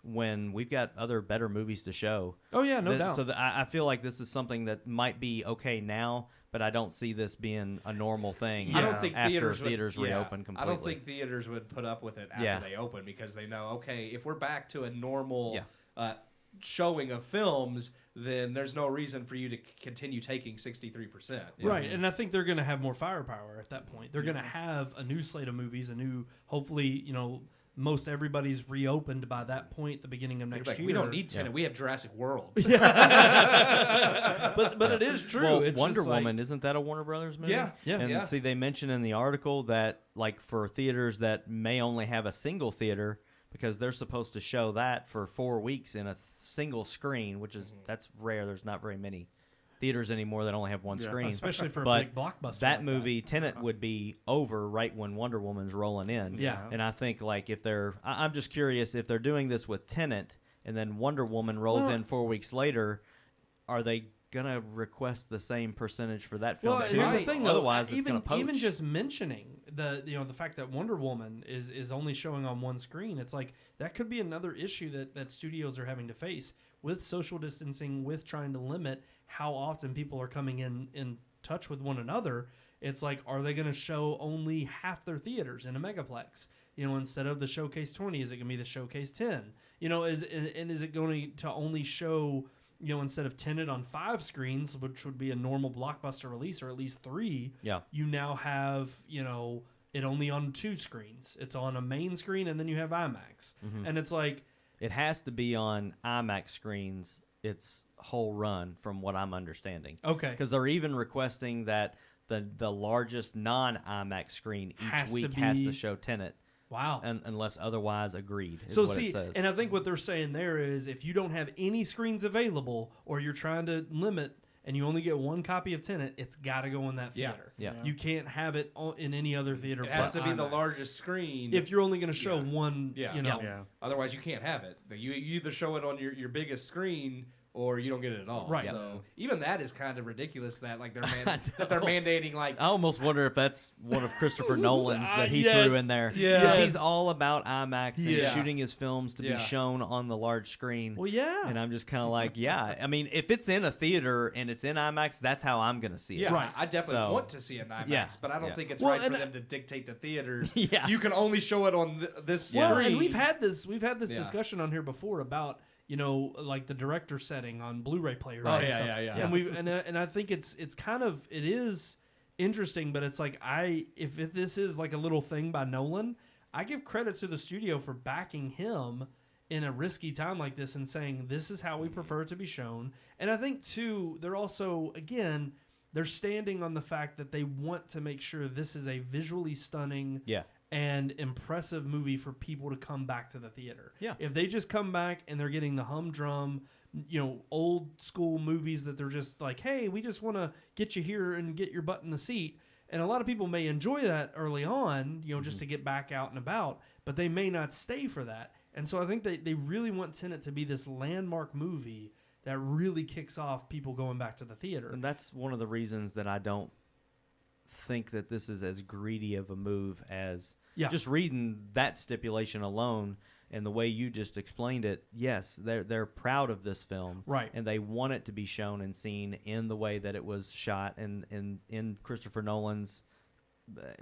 when we've got other better movies to show? Oh, yeah, no doubt. So I feel like this is something that might be okay now, but I don't see this being a normal thing I don't think after theaters reopen completely. I don't think theaters would put up with it after they open, because they know, okay, if we're back to a normal showing of films, then there's no reason for you to continue taking 63%. Right, and I think they're going to have more firepower at that point. They're going to have a new slate of movies, hopefully, most everybody's reopened by that point, the beginning of next year. We don't need Tenet. We have Jurassic World. But it is true. Well, it's Wonder Woman, isn't that a Warner Brothers movie? Yeah. And see, they mention in the article that, like, for theaters that may only have a single theater, because they're supposed to show that for 4 weeks in a single screen, which is that's rare. There's not very many theaters anymore that only have one screen, especially for a big blockbuster. That movie, Tenet, would be over right when Wonder Woman's rolling in. Yeah, and I think like if I'm just curious if they're doing this with Tenet and then Wonder Woman rolls in 4 weeks later, are they gonna request the same percentage for that film too? Here's the thing, though. Otherwise, it's gonna poach. Even just mentioning the fact that Wonder Woman is only showing on one screen, it's like that could be another issue that studios are having to face with social distancing, with trying to limit how often people are coming in touch with one another. It's like, are they going to show only half their theaters in a megaplex? Instead of the Showcase 20, is it going to be the Showcase 10? Is it going to only show, instead of Tenet on 5 screens, which would be a normal blockbuster release, or at least 3, you now have, it only on 2 screens. It's on a main screen, and then you have IMAX. And it's like... It has to be on IMAX screens its whole run, from what I'm understanding. Okay. Because they're even requesting that the largest non-IMAX screen each week has to show Tenet. Wow. Unless otherwise agreed, is so what see, it says. And I think what they're saying there is if you don't have any screens available, or you're trying to limit and you only get one copy of Tenet, it's got to go in that theater. Yeah. You can't have it in any other theater. It has but to be IMAX. the largest screen. If you're only going to show one, Otherwise, you can't have it. You either show it on your biggest screen, or you don't get it at all. Right. So even that is kind of ridiculous that like they're mandating like. I almost wonder if that's one of Christopher Nolan's that he threw in there. Yes. Because he's all about IMAX and shooting his films to be shown on the large screen. Well, yeah. And I'm just kind of like, I mean, if it's in a theater and it's in IMAX, that's how I'm going to see it. Yeah, right. I definitely want to see it in IMAX, but I don't think it's right for them to dictate to theaters. You can only show it on this screen. Well, and we've had this discussion on here before about like the director setting on Blu-ray players. Oh yeah. And I think it is interesting, but it's like if this is like a little thing by Nolan, I give credit to the studio for backing him in a risky time like this and saying this is how we prefer it to be shown. And I think too, they're also they're standing on the fact that they want to make sure this is a visually stunning and impressive movie for people to come back to the theater. Yeah. If they just come back and they're getting the humdrum, old school movies that they're just like, hey, we just want to get you here and get your butt in the seat. And a lot of people may enjoy that early on, just to get back out and about, but they may not stay for that. And so I think they really want Tenet to be this landmark movie that really kicks off people going back to the theater. And that's one of the reasons that I don't think that this is as greedy of a move as just reading that stipulation alone and the way you just explained it. Yes, they're proud of this film, right? And they want it to be shown and seen in the way that it was shot and in Christopher Nolan's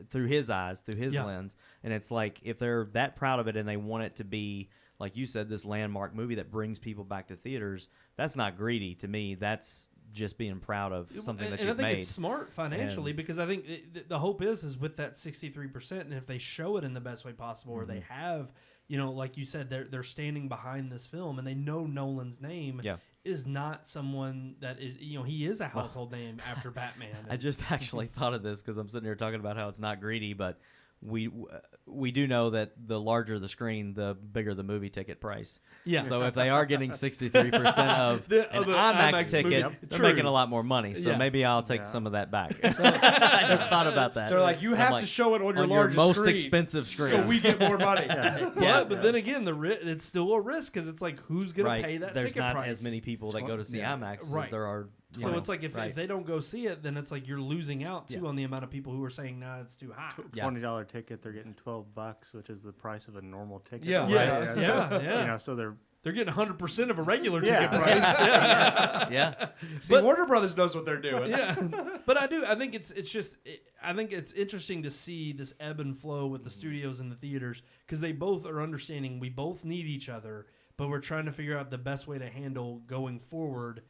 through his eyes, through his lens. And it's like if they're that proud of it and they want it to be, like you said, this landmark movie that brings people back to theaters, that's not greedy to me. That's just being proud of something that you've made. And I think it's smart financially because I think the hope is with that 63%, and if they show it in the best way possible, or they have, like you said, they're standing behind this film and they know Nolan's name is not someone that is, he is a household name after Batman. I just actually thought of this because I'm sitting here talking about how it's not greedy, but we do know that the larger the screen, the bigger the movie ticket price. Yeah. So if they are getting 63% of an IMAX ticket, they're making a lot more money. So maybe I'll take some of that back. So I just thought about that. They're like, you have to show it on your largest most screen, expensive screen, so we get more money. But then again, it's still a risk because it's like, who's going to pay that There's ticket price? There's not as many people that go to see IMAX as there are. So it's like if they don't go see it, then it's like you're losing out too on the amount of people who are saying, "Nah, it's too high." $20 ticket, they're getting $12, which is the price of a normal ticket. Yeah. So they're getting 100% of a regular ticket price. See, Warner Brothers knows what they're doing. But I think it's interesting to see this ebb and flow with the studios and the theaters because they both are understanding we both need each other, but we're trying to figure out the best way to handle going forward.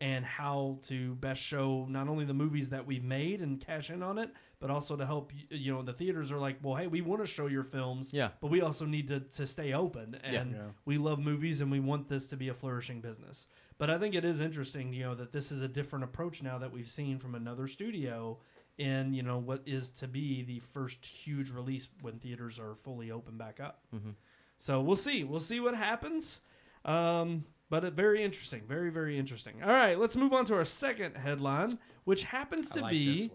And how to best show not only the movies that we've made and cash in on it, but also to help, the theaters are like, well, hey, we want to show your films, but we also need to stay open. And we love movies and we want this to be a flourishing business. But I think it is interesting, that this is a different approach now that we've seen from another studio in, what is to be the first huge release when theaters are fully open back up. Mm-hmm. So we'll see. We'll see what happens. But very interesting. Very, very interesting. All right, let's move on to our second headline, which happens to be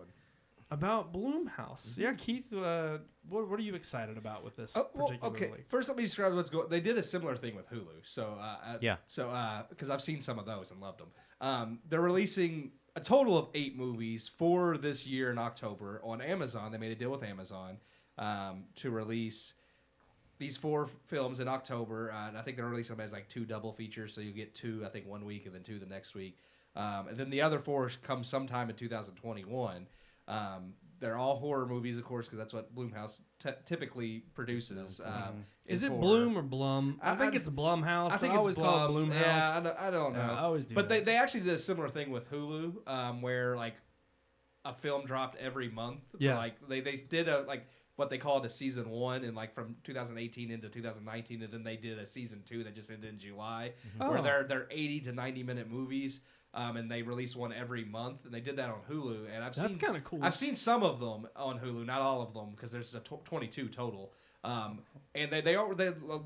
about Blumhouse. Mm-hmm. Yeah, Keith, what are you excited about with this particularly? Okay, first let me describe what's going on. They did a similar thing with Hulu. So, because I've seen some of those and loved them. They're releasing a total of 8 movies for this year in October on Amazon. They made a deal with Amazon to release these 4 films in October, and I think they're releasing them as like 2 double features, so you get 2, I think, one week and then 2 the next week. And then the other 4 come sometime in 2021. They're all horror movies, of course, because that's what Blumhouse typically produces. Is it horror. Bloom or Blum? I think it's Blumhouse. I think I it's always call it Blumhouse. Yeah, I don't know. I always do. But they actually did a similar thing with Hulu, where like a film dropped every month. Yeah. Like they did a what they called a season 1 and like from 2018 into 2019, and then they did a season 2 that just ended in July, where they're 80 to 90 minute movies, and they release one every month, and they did that on Hulu, and that's kind of cool. I've seen some of them on Hulu, not all of them, because there's 22 total, and they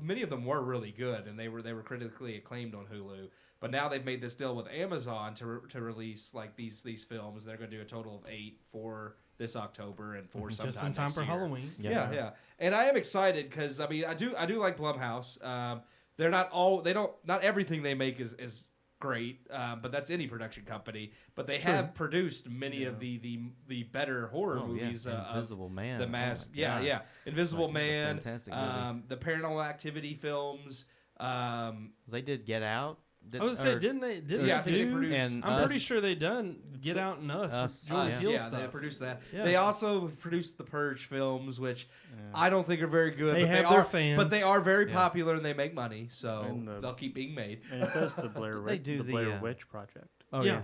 many of them were really good, and they were critically acclaimed on Hulu. But now they've made this deal with Amazon to release like these films. They're going to do a total of 8 for this October and 4 sometime just in time for Halloween. Yeah. And I am excited because I do like Blumhouse. Not everything they make is great, but that's any production company. But they have produced many of the better horror movies. Invisible Man, The Mask, Invisible Man, fantastic movie. The Paranormal Activity films. They did Get Out. I was saying, didn't they? I think they produced. And I'm pretty sure they done Get Out and Us. They produced that. Yeah. They also produced the Purge films, which I don't think are very good. They have their fans, but they are very popular and they make money, so they'll keep being made. And it says the Blair Witch Project. Oh yeah.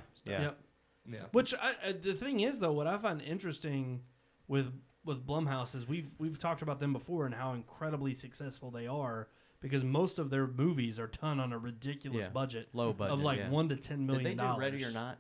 Which the thing is, though, what I find interesting with Blumhouse is we've talked about them before and how incredibly successful they are. Because most of their movies are done on a ridiculous budget, low budget of like $1 to $10 million. Did they do Ready or Not?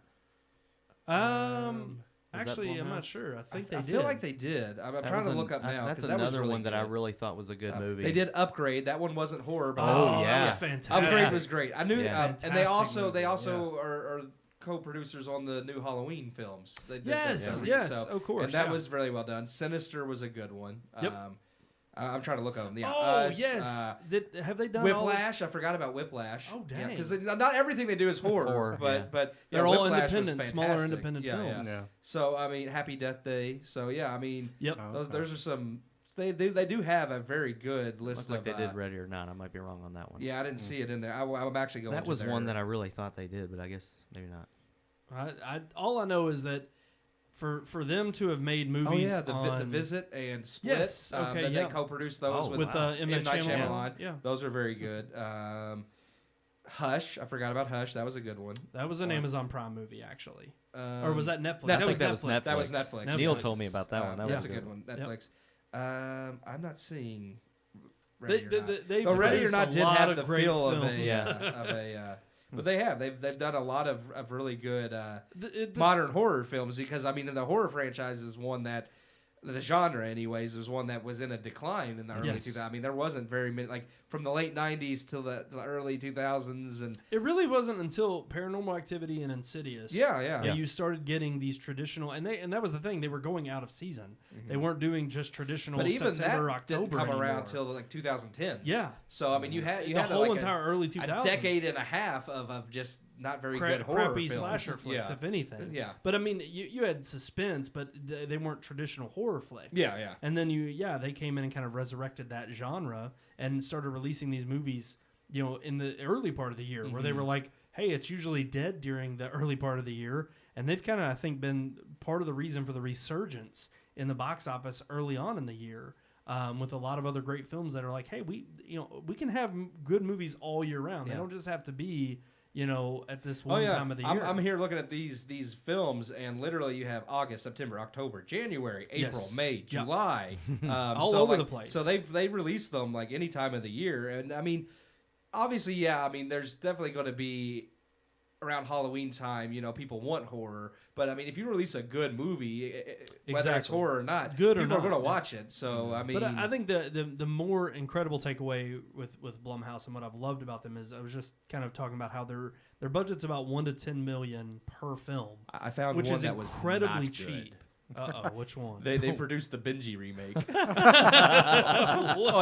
Actually, I'm not sure. I think they did. I feel like they did. I'm trying to look up now. That's another really one that I really thought was a good movie. They did Upgrade. That one wasn't horror. But that was fantastic. Upgrade was great. I knew, and they also are co-producers on the new Halloween films. Yes, of course. And that was really well done. Sinister was a good one. Yep. I'm trying to look at them. Yeah. Oh yes. Have they done Whiplash? I forgot about Whiplash. Oh, dang. Because not everything they do is horror, but yeah, they're all Whiplash was independent, smaller fantastic. independent films. Yeah. So I mean, Happy Death Day. So yeah, I mean, Yep. those are some. They do have a very good list Looks like of. they did Ready or Not. I might be wrong on that one. Yeah, I didn't see it in there. I'm actually going. That was one that I really thought they did, but I guess maybe not. All I know is that for them to have made movies the Visit and Split. Yes, okay, that yeah. they co-produced those with M. Night Shyamalan. Yeah. Those are very good. Hush, I forgot about Hush. That was a good one. That was an Amazon Prime movie, actually. Or was that Netflix? I think that was Netflix. That was Netflix. Neil told me about that one. That's a good one. Netflix. I'm not seeing. Ready Ready or Not did have the feel of films. a. But they've done a lot of really good modern horror films, because I mean the horror franchise is one that the genre anyways was one that was in a decline in the early 2000s. I mean there wasn't very many, like from the late 90s till the early 2000s, and it really wasn't until Paranormal Activity and Insidious that you started getting these traditional, and that was the thing, they were going out of season. They weren't doing just traditional but even September, that October didn't come anymore. around till like 2010s. Yeah. So I mean you had the whole like entire early 2000s, a decade and a half of just not very good horror crappy films. slasher flicks, if anything. Yeah. But I mean, you had suspense, but they weren't traditional horror flicks. Yeah. And then they came in and kind of resurrected that genre and started releasing these movies, in the early part of the year, where they were like, hey, it's usually dead during the early part of the year. And they've kind of, I think, been part of the reason for the resurgence in the box office early on in the year. With a lot of other great films that are like, hey, we can have good movies all year round. They don't just have to be, at this one time of the year. I'm here looking at these films, and literally you have August, September, October, January, April, May, July, all over the place. So they release them like any time of the year, and I mean, obviously, I mean, there's definitely going to be around Halloween time, people want horror, but I mean, if you release a good movie, whether it's horror or not, people are going to watch it. So I mean, but I think the more incredible takeaway with Blumhouse and what I've loved about them is I was just kind of talking about how their budget's about $1 to $10 million per film. I found which one is that was incredibly not cheap. Good. Which one? They produced the Benji remake on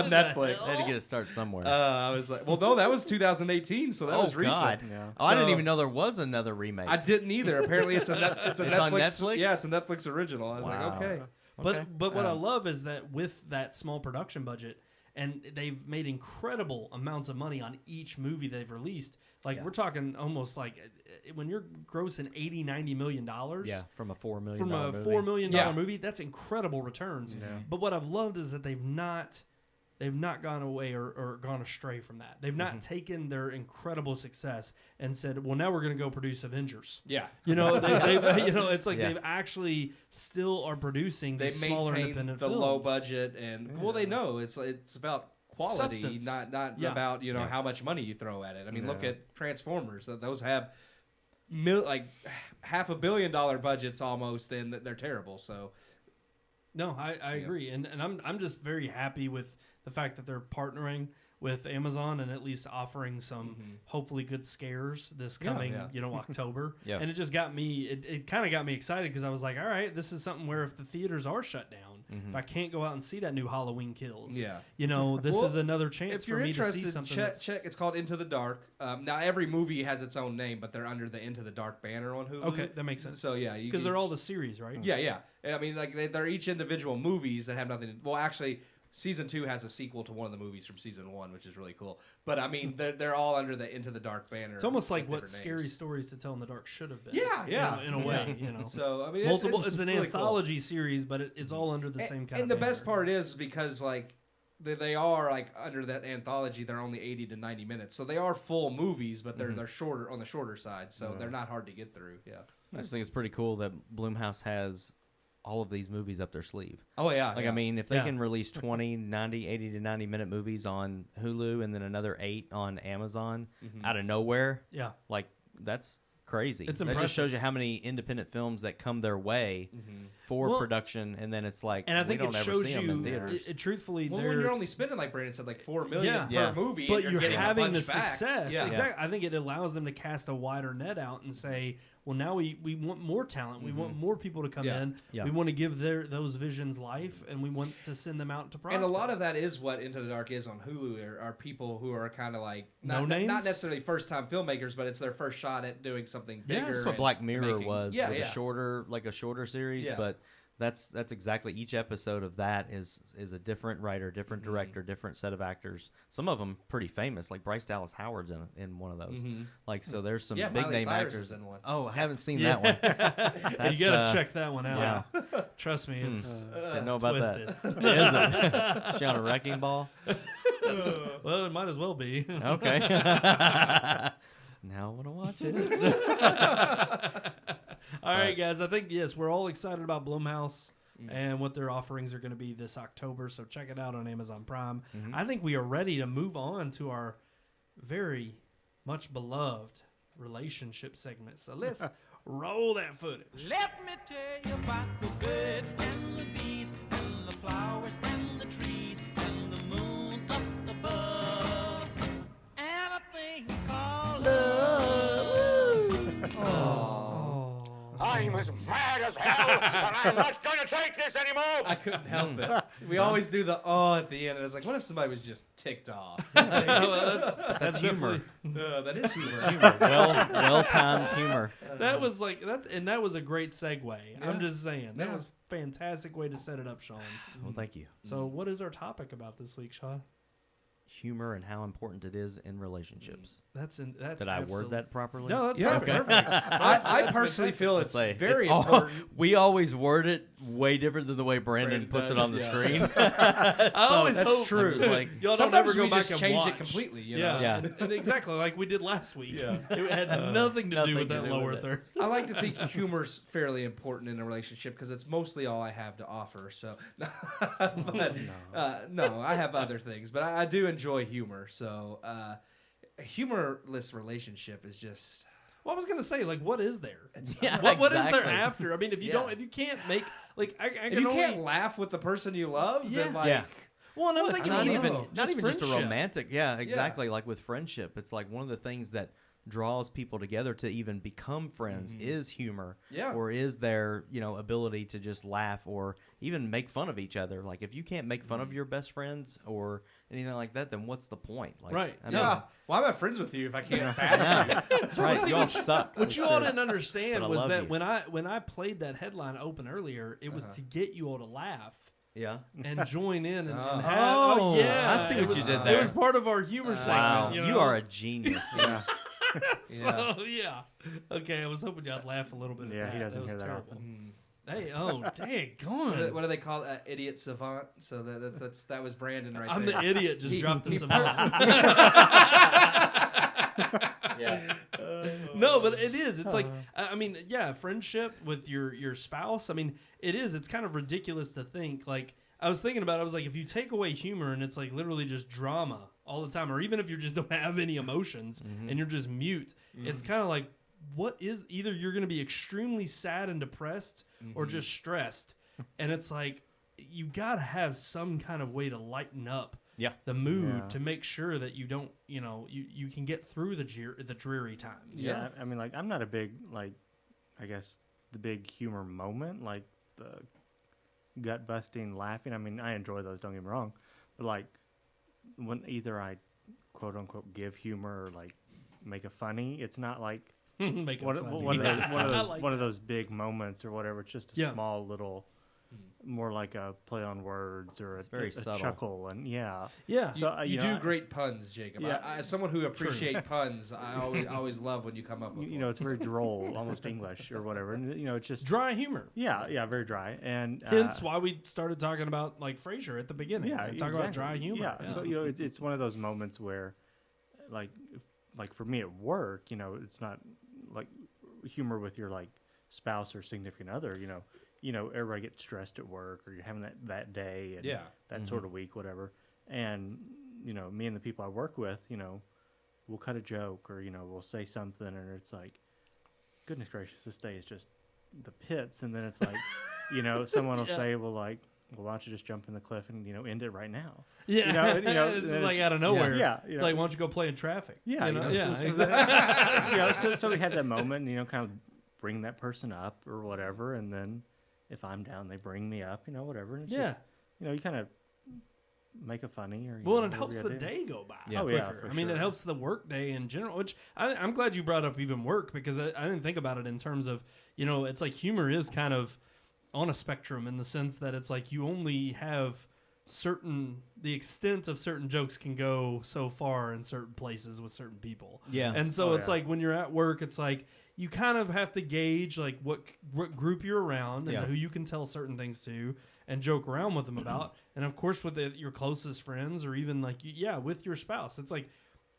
Netflix. I had to get it started somewhere. I was like, well, no, that was 2018, so that was recent. God. Yeah. Oh, I didn't even know there was another remake. I didn't either. Apparently, it's Netflix. It's on Netflix? Yeah, it's a Netflix original. I was like, okay. But what I love is that with that small production budget, and they've made incredible amounts of money on each movie they've released. Like we're talking almost like when you're grossing $80-90 million. From a $4 million from a movie. $4 million movie, that's incredible returns. Yeah. But what I've loved is that they've not gone away or gone astray from that. They've not taken their incredible success and said, well, now we're going to go produce Avengers. Yeah. It's like they've actually still are producing these smaller independent the films. low budget, and they know it's about quality, Substance. not about how much money you throw at it. I mean, look at Transformers. Those have like $500 million budgets almost, and they're terrible. So no, I agree, and I'm just very happy with the fact that they're partnering with Amazon and at least offering some hopefully good scares this coming October. And it just got me, it kind of got me excited because I was like, all right, this is something where if the theaters are shut down, if I can't go out and see that new Halloween Kills, this is another chance for me to see something. Check. It's called Into the Dark. Now every movie has its own name, but they're under the Into the Dark banner on Hulu. Okay, that makes sense. So because they're all the series, right? Yeah. I mean, like they're each individual movies that have nothing to, well, actually, Season 2 has a sequel to one of the movies from Season 1, which is really cool. But, I mean, they're all under the Into the Dark banner. It's almost like what Scary Stories to Tell in the Dark should have been. Yeah. In a way, So, I mean, it's an really anthology series, but it's all under the same kind of And the banner. best part is because, like, they are, like, under that anthology, they're only 80 to 90 minutes. So they are full movies, but they're shorter, on the shorter side. So they're not hard to get through. Yeah. I just think it's pretty cool that Blumhouse has all of these movies up their sleeve. Oh, yeah. Like, I mean, if they can release 80 to 90 minute movies on Hulu and then another 8 on Amazon out of nowhere, yeah, like, that's crazy. It's that impressive. just shows you how many independent films that come their way for Well, production, and then it's like and I think we don't it ever shows see them in you, theaters. truthfully, Well, when you're only spending, like Brandon said, like $4 million Yeah. per movie, but and you're getting a having the bunch back. success. Yeah. Exactly. I think it allows them to cast a wider net out and say, well, now we want more talent. We want more people to come Yeah. in. Yeah. We want to give those visions life, and we want to send them out to prosper. And a lot of that is what Into the Dark is on Hulu. Are people who are kind of like No not names? necessarily first time filmmakers, but it's their first shot at doing something Yeah, bigger. that's That's what and Black Mirror making- was Yeah, with yeah. a shorter series, Yeah. but that's exactly each episode of that is a different writer, different director, different set of actors. Some of them pretty famous, like Bryce Dallas Howard's in one of those. Like so, there's some Yeah, big Miley name Cyrus actors is in one. Oh, I haven't seen Yeah. that one. you got to check that one out. Yeah. Trust me, it's Didn't know about twisted. that. Is it? She on a wrecking ball? Well, it might as well be. Okay. Now I want to watch it. All right, guys. I think, yes, we're all excited about Blumhouse and what their offerings are going to be this October. So check it out on Amazon Prime. I think we are ready to move on to our very much beloved relationship segment. So let's roll that footage. Let me tell you about the birds and the bees and the flowers and the trees and the moon up above and a thing called love. I'm as mad as hell, and I'm not gonna take this anymore. I couldn't help it. We always do the at the end, and it's like, what if somebody was just ticked off? That's humor. That is humor. Well-timed humor. That was like that, and that was a great segue. I'm just saying that was a fantastic way to set it up, Sean. Well, thank you. So, what is our topic about this week, Sean? Humor and how important it is in relationships. That's Did I word that properly? No, that's Yeah, perfect. I personally feel it's Say, very it's all- important. we always word it way different than the way Brandon Brandon puts it does, on the yeah. screen. I always That's hope true. I'm just like, y'all don't Sometimes ever go we back just and change watch. it completely. You Yeah, know? Yeah. And exactly like we did last week. Yeah. It had nothing to do nothing with to that do lower with it. third. I like to think humor's fairly important in a relationship because it's mostly all I have to offer. So, but, no, I have other things, but I do enjoy humor. So, a humorless relationship is just. Well, I was gonna say, like, what is there? Yeah, what is there exactly. after? I mean, if you Yeah. don't, if you can't make, like, I If can you only. can't laugh with the person you love, Yeah. then like. Yeah. Well, and I'm Well, thinking It's not No. even just not even just a friendship. romantic. Yeah, exactly. Like with friendship, it's like one of the things that draws people together to even become friends is humor. Yeah. Or is their, ability to just laugh or even make fun of each other. Like if you can't make fun of your best friends or anything like that, then what's the point? Like, Right. I mean, Yeah. Well, I'm not friends with you if I can't bash you. that's right. You all suck. What you all didn't understand But I was love that you. when I played that headline open earlier, it was to get you all to laugh Yeah. and join in and have. Oh, Oh yeah, I see it what was- you did It there. was part of our humor segment. Wow. You, You know? are a genius. So yeah. Okay, I was hoping y'all'd laugh a little bit. Yeah, at he that. doesn't was hear that terrible. often. Hey, oh, dang, What do they call it? Idiot savant. So that was Brandon right I'm there. the idiot. Just dropped the savant. Yeah. No, but it is. It's like I mean, yeah, friendship with your spouse. I mean, it is. It's kind of ridiculous to think. Like I was thinking about it, I was like, if you take away humor and it's like literally just drama all the time, or even if you just don't have any emotions and you're just mute, it's kind of like what is either you're going to be extremely sad and depressed or just stressed, and it's like you got to have some kind of way to lighten up the mood Yeah. to make sure that you don't, you can get through the dreary times. Yeah, I mean, like, I'm not a big, like, I guess the big humor moment, like the gut busting laughing. I mean, I enjoy those, don't get me wrong. But, like, when either I quote unquote give humor or, like, make a funny, it's not like Make it one, funny. one, of those, Yeah. one, of I those, like one of those big moments or whatever. It's just a Yeah. small little, more like a play on words or It's very a subtle. chuckle. And yeah. Yeah. So, You know, do great puns, Jacob. Yeah. As someone who appreciate puns, I always love when you come up with You know, it's very droll, almost English or whatever. And, it's just, Dry humor. yeah, very dry. And Hence why we started talking about like Frasier at the beginning. yeah, and talk about dry humor. Yeah. So it's one of those moments where, like for me at work, it's not like humor with your like spouse or significant other. Everybody gets stressed at work, or you're having that day and that sort of week, whatever. And me and the people I work with, we'll cut a joke or we'll say something, and it's like, goodness gracious, this day is just the pits. And then it's like, someone will say, well, like, well, why don't you just jump in the cliff and, end it right now? Yeah. It's like out of nowhere. Yeah. It's like, why don't you go play in traffic? Yeah. So we had that moment, and, kind of bring that person up or whatever. And then if I'm down, they bring me up, whatever. And it's just, you kind of make a funny. Or, well, and it helps the day go by quicker. Yeah, for I mean, sure. it helps the work day in general, which I'm glad you brought up even work, because I didn't think about it in terms of, it's like humor is kind of on a spectrum in the sense that it's like you only have the extent of certain jokes can go so far in certain places with certain people. Yeah. And so it's like when you're at work, it's like you kind of have to gauge like what group you're around and who you can tell certain things to and joke around with them about. And of course with your closest friends, or even like, with your spouse. It's like,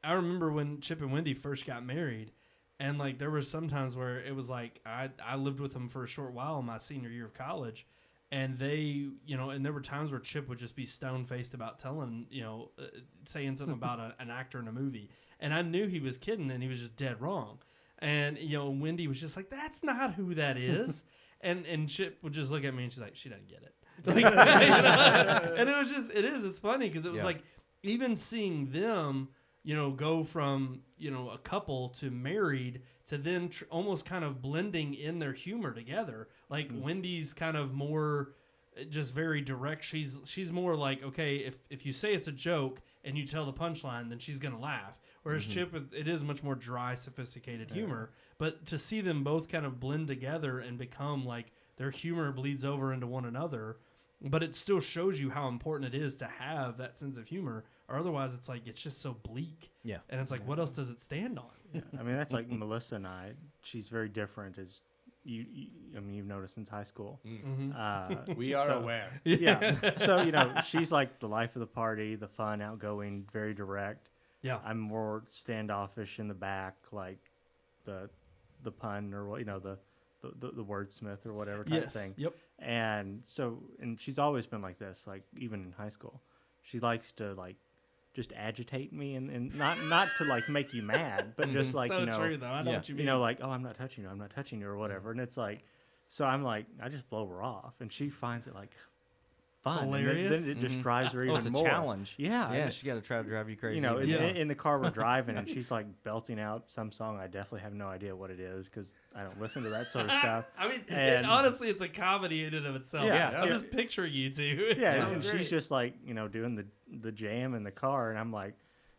I remember when Chip and Wendy first got married, and like there were some times where it was like I lived with them for a short while in my senior year of college, and they, and there were times where Chip would just be stone-faced about telling, saying something about an actor in a movie. And I knew he was kidding, and he was just dead wrong. And, Wendy was just like, that's not who that is. and Chip would just look at me, and she's like, she doesn't get it. Like, and it was just, it's funny, because it was like, even seeing them, go from, a couple to married to then almost kind of blending in their humor together. Like Wendy's kind of more just very direct. She's more like, okay, if you say it's a joke and you tell the punchline, then she's going to laugh. Whereas Chip, it is much more dry, sophisticated humor. But to see them both kind of blend together and become like their humor bleeds over into one another, but it still shows you how important it is to have that sense of humor, or otherwise it's like it's just so bleak. Yeah. And it's like, what else does it stand on? Yeah. I mean, that's like Melissa and I. She's very different, as you've noticed since high school. We are aware. Yeah. So, she's like the life of the party, the fun, outgoing, very direct. Yeah. I'm more standoffish in the back, like the pun, or the wordsmith or whatever type thing. Yep. And she's always been like this, like even in high school. She likes to like just agitate me and not to like make you mad, but just like, so true though. I know what you mean. Like, oh, I'm not touching you or whatever. And it's like, so I'm like, I just blow her off, and she finds it like fun. Hilarious. And then it just drives her even It's a more. challenge. Yeah. Yeah, she's got to try to drive you crazy. In the car we're driving, and she's like belting out some song. I definitely have no idea what it is, because I don't listen to that sort of stuff. I mean, And- honestly, it's a comedy in and of itself. Yeah. I'm just picturing you two. It's Yeah, so and great. she's just like, doing the jam in the car, and I'm like,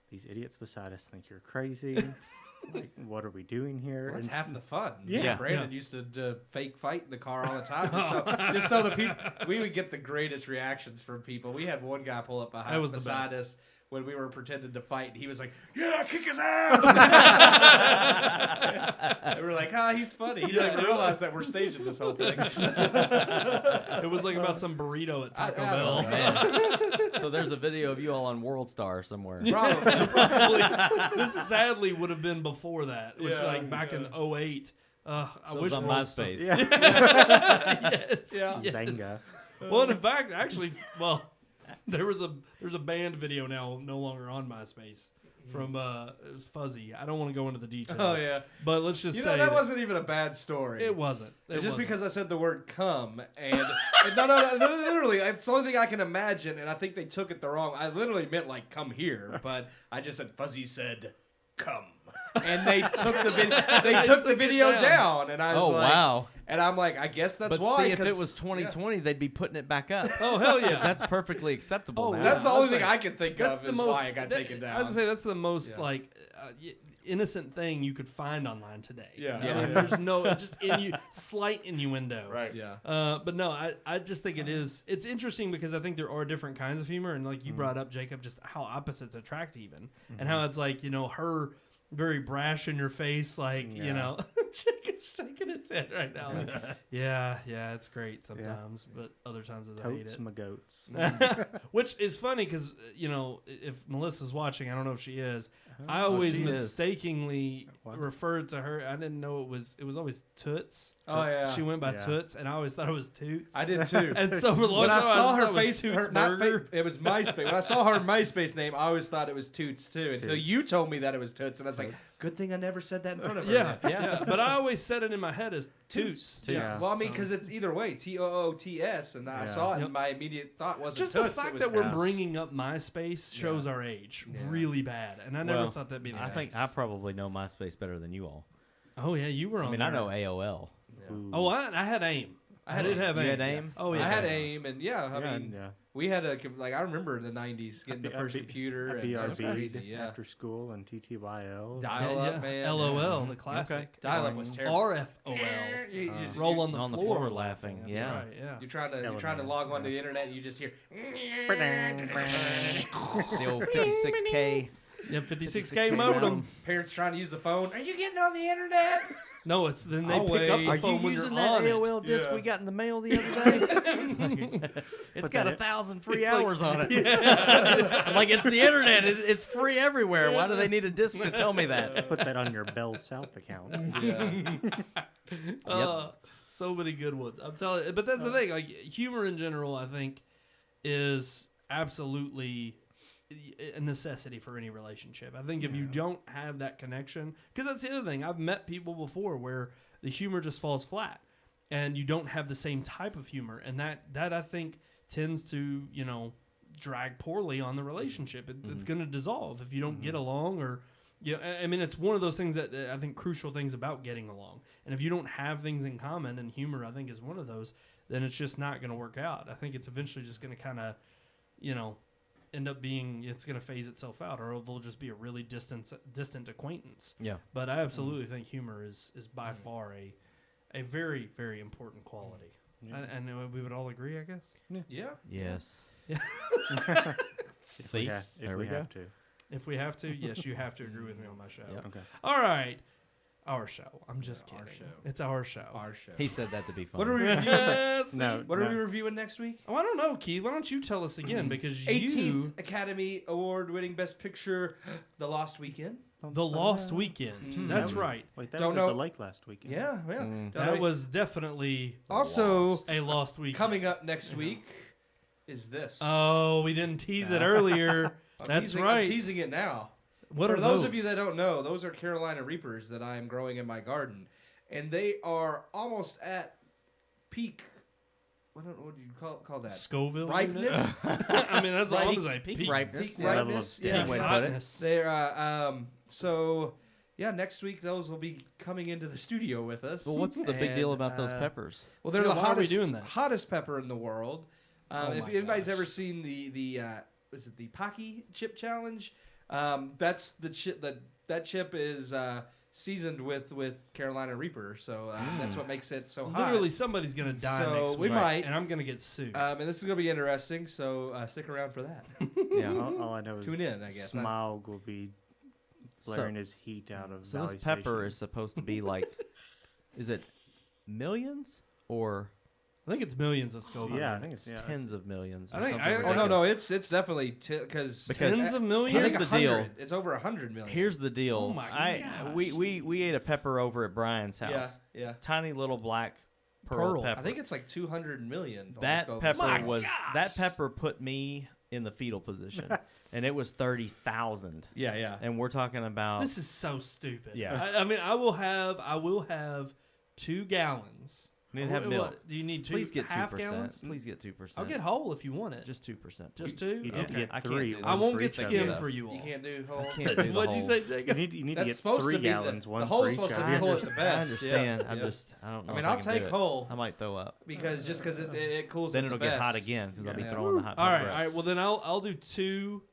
these idiots beside us think you're crazy. Like, what are we doing here? That's And- half the fun. Yeah. Brandon used to fake fight in the car all the time, just so the people, we would get the greatest reactions from people. We had one guy pull up beside us when we were pretending to fight, and he was like, "Yeah, kick his ass!" And we're like, he's funny. He didn't realize that we're staging this whole thing. It was like about some burrito at Taco Bell. Man. So there's a video of you all on World Star somewhere. Probably. This sadly would have been before that, which back in 2008. I wish on MySpace. Yes. Zanga. Well, and in fact, actually, there's a band video now no longer on MySpace from it was Fuzzy. I don't want to go into the details. Oh yeah, but let's just say that wasn't even a bad story. It wasn't. It's just because I said the word "come" and no, literally, it's the only thing I can imagine, and I think they took it the wrong. I literally meant like "come here," but I just said Fuzzy said "come," and they took the video down, and I was like, wow. And I'm like, I guess that's But why. see, if it was 2020, they'd be putting it back up. Oh hell yeah, That's perfectly acceptable now. That's the only thing like, I can think of is why it got taken down. I was gonna say that's the most innocent thing you could find online today. Yeah. I mean, there's no just slight innuendo. Right. Yeah. But no, I just think it's interesting because I think there are different kinds of humor, and like you brought up, Jacob, just how opposites attract even, and how it's like her very brash in your face, like Jacob's shaking his his head right now. Yeah, it's great sometimes, but other times I hate Totes it. my goats. Which is funny because, if Melissa's watching, I don't know if she is. I always she is. mistakenly What? referred to her. I didn't know it was always Toots. Oh, yeah. She went by Yeah. Toots, and I always thought it was Toots. I did too. And so for the When longest I time, saw thought her it was face, Toots her, not Burger. fa- it was MySpace. When I saw her MySpace name, I always thought it was Toots too. Until Toots. you told me that it was Toots, and I was like, Toots. "Good thing I never said that in front of her." Yeah, then. yeah. But I always said it in my head as Toots. Toots. Yeah. Well, I mean, So- because it's either way, Toots, and I Yeah. saw it, Yep. and my immediate thought wasn't just Toots. the it fact was that we're Toots. bringing up MySpace shows our age Yeah. really bad, and I never Well, thought that'd be the I case. think I probably know MySpace better than you all. Oh yeah, you were on. I mean, there. I know AOL. Ooh. Oh, I had AIM. I did have You AIM. had AIM? Oh yeah. I had AIM, and I Yeah, mean, yeah. we had I remember in the '90s getting the first computer, and that was BRB crazy. Yeah, after school and TTYL. dial up, man. LOL, the classic. Dial up was terrible. RFOL. You Roll on the on the floor, floor laughing. That's Yeah. right, yeah. You're trying to log onto the internet, and you just hear. The old 56K. Yeah, 56K 56K modem. modem. Parents trying to use the phone. Are you getting on the internet? No, it's then they I'll pick up wait. the Are phone you when using you're that on AOL it. disc Yeah. we got in the mail the other day? It's Put got that 1,000 free It's like- hours on it. I'm like, it's the internet. It's free everywhere. Why do they need a disc to tell me that? Put that on your Bell South account. So many good ones. I'm telling you. But that's the thing. Like, humor in general, I think, is absolutely a necessity for any relationship. I think if you don't have that connection, because that's the other thing. I've met people before where the humor just falls flat and you don't have the same type of humor. And that I think tends to, drag poorly on the relationship. It's going to dissolve if you don't get along or... Yeah, I mean, it's one of those things that I think crucial things about getting along. And if you don't have things in common, and humor, I think, is one of those, then it's just not going to work out. I think it's eventually just going to kind of, end up being, it's going to phase itself out, or it'll just be a really distant acquaintance. Yeah. But I absolutely think humor is by far a very, very important quality. And we would all agree, I guess? Yeah. Yes. Yeah. See? Yeah, if There we we go. have to. If we have to, yes, you have to agree with me on my show. Yep. Okay. All right. Our show. I'm just Our kidding. show. It's our show. Our show. He said that to be funny. What are we reviewing? Yes. No. What are we reviewing next week? Oh, I don't know, Keith. Why don't you tell us again? Because 18th you, Academy Award-winning Best Picture, The Lost Weekend. The Lost Weekend. That's right. Wait, that Don't was know- at the lake last weekend. Yeah. That was definitely also a Lost Weekend. coming up next week. Is this? Oh, we didn't tease it earlier. That's right. I'm teasing it now. What For are those of you that don't know, those are Carolina Reapers that I am growing in my garden, and they are almost at peak. What do you call that? Scoville Ripeness. I mean, that's all I'm Peak- saying. peak ripeness. Peak Yeah. Level ripeness. of Yeah. Any way to put it. Hotness. They're so yeah. Next week those will be coming into the studio with us. Well, what's the big deal And, about those peppers? Well, they're Yeah, the why are we hottest, doing that? hottest pepper in the world. Oh If my anybody's gosh. ever seen the was it the Pocky chip challenge? That's the chip that chip is seasoned with Carolina Reaper, so that's what makes it so hot. Literally, somebody's gonna die So next week, we might. and I'm gonna get sued. And this is gonna be interesting. So stick around for that. Yeah. All I know is Tune in, I guess. Smaug will be blaring his heat out of So this Valley pepper Station. is supposed to be like, is it millions or I think it's millions of Scoville. Yeah, I units. think it's tens of millions? I or think- something I- Oh ridiculous? no, it's definitely because Tens of millions. I Here's think the deal. 100. It's over 100 million. Here's the deal. Oh my gosh. We ate a pepper over at Brian's house. yeah. Tiny little black pearl Pearl. pepper. I think it's like 200 million. on that Scoville. pepper My was gosh. that pepper put me in the fetal position, and it was 30,000. Yeah. And we're talking about This is so stupid. Yeah. I mean, I will have 2 gallons. You need to have What- milk. Do you need 2 Please get half 2%. gallons? Please get 2%. I'll get whole if you want it. just 2%. Just please. 2? You need Okay. to get I can't 3. do that. I won't for get each of skim you. for you all. You can't do whole. I can't do the What'd you whole- say, You Jacob? need to That's get supposed 3 to be gallons, one the for whole's each supposed of to you. be I pull it the understand. best. I understand. Yeah, I'm yeah. just I don't know. I mean, if I'll can do take it. whole I might throw up. because it cools. Then it it'll the get best. hot again because I'll be Yeah. throwing the hot All right, pepper all up. right. Well, then I'll do 2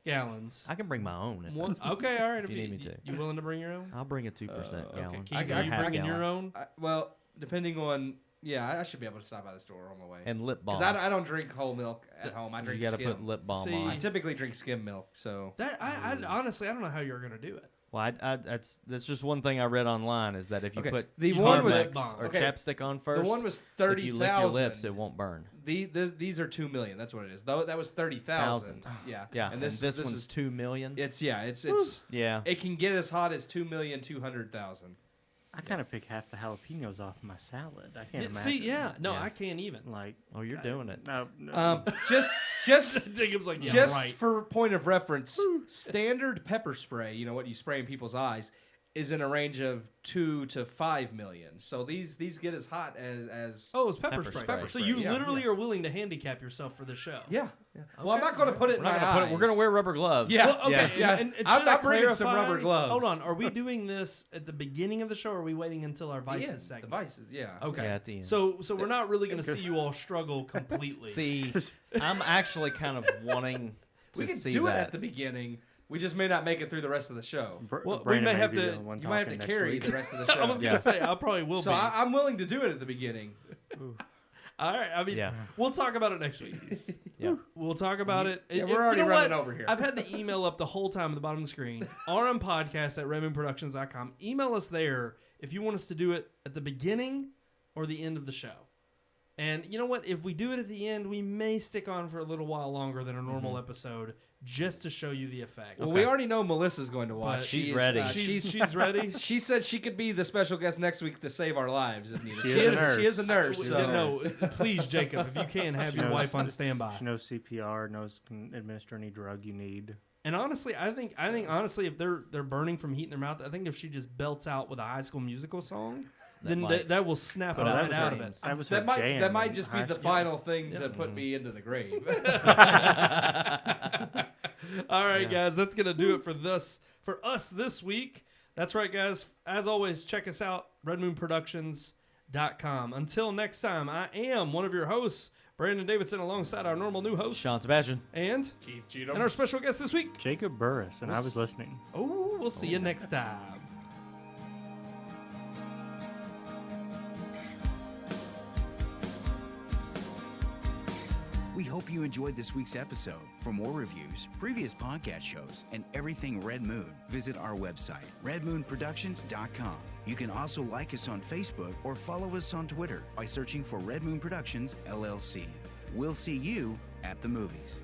gallons. I can bring my own. If One, that's- okay, all right. if you need me to. You willing to bring your own? I'll bring a 2% Okay, gallon. Keith, I are you half bringing your gallon. own? Well, depending on I should be able to stop by the store on my way. And lip balm. Because I don't drink whole milk at home. I drink you got to skim. put lip balm See, on. I typically drink skim milk. So That I honestly I don't know how you're gonna do it. Well, that's just one thing I read online is that if you Okay, put the one was- Carmex or okay, chapstick on first, the one was if you lick your lips, 30,000. it won't burn. These are 2 million. That's what it is. Though that was 30,000. Yeah. Yeah, And this one's is 2 million. it's Yeah. It can get as hot as 2,200,000. I kind of pick half the jalapenos off my salad. I can't imagine. See, no, Yeah. I can't even. Like, Oh, you're doing it. no. Just Jacob's like, yeah, just right. for point of reference, standard pepper spray, you know what you spray in people's eyes, is in a range of 2 to 5 million. So these get as hot as Oh, it's pepper, Pepper spray. spray. So you Yeah, literally are willing to handicap yourself for the show. yeah. Well, I'm not going to put it in We're my not gonna put eyes. it, we're gonna wear rubber gloves. Yeah. Well, okay, Yeah. and I'm should I bringing some clarify- rubber gloves. Hold on, are we doing this at the beginning of the show, or are we waiting until our Vices The segment? Vices, yeah. Okay, Yeah, at the end. So we're not really going to see you all struggle completely. See, I'm actually kind of wanting to We can see do it that. at the beginning. We just may not make it through the rest of the show. Well, we Brandon may have be to- the one You might have to talking next carry week. the rest of the show. I was going to say I probably will So be. I'm willing to do it at the beginning. All right, I mean, Yeah. we'll talk about it next week. Yeah. We'll talk about it. Yeah, And- we're and already you know running what? over here. I've had the email up the whole time at the bottom of the screen. RMPodcast@RedmoonProductions.com. Email us there if you want us to do it at the beginning or the end of the show. And you know what? If we do it at the end, we may stick on for a little while longer than a normal episode just to show you the effects. Well, we already know Melissa's going to watch. But she's She is, ready. She's ready. She said she could be the special guest next week to save our lives if needed. She is a nurse. She is a nurse. She's So. a No, please, Jacob, if you can, have She your knows- wife on standby. She knows CPR, can administer any drug you need. And honestly, I think honestly, if they're burning from heat in their mouth, I think if she just belts out with a High School Musical song, then might that will snap it Oh, that right was out her- of it. That was her That might jam in just be high the school. final thing to put me into the grave. All right, guys, that's gonna do it for us this week. That's right, guys. As always, check us out, redmoonproductions.com. Until next time, I am one of your hosts, Brandon Davidson, alongside our normal new host, Sean Sebastian. and Keith Cheatham. and our special guest this week. Jacob Burris, and I was listening. Oh, we'll see you next time. We hope you enjoyed this week's episode. For more reviews, previous podcast shows, and everything Red Moon, visit our website, redmoonproductions.com. You can also like us on Facebook or follow us on Twitter by searching for Red Moon Productions, LLC. We'll see you at the movies.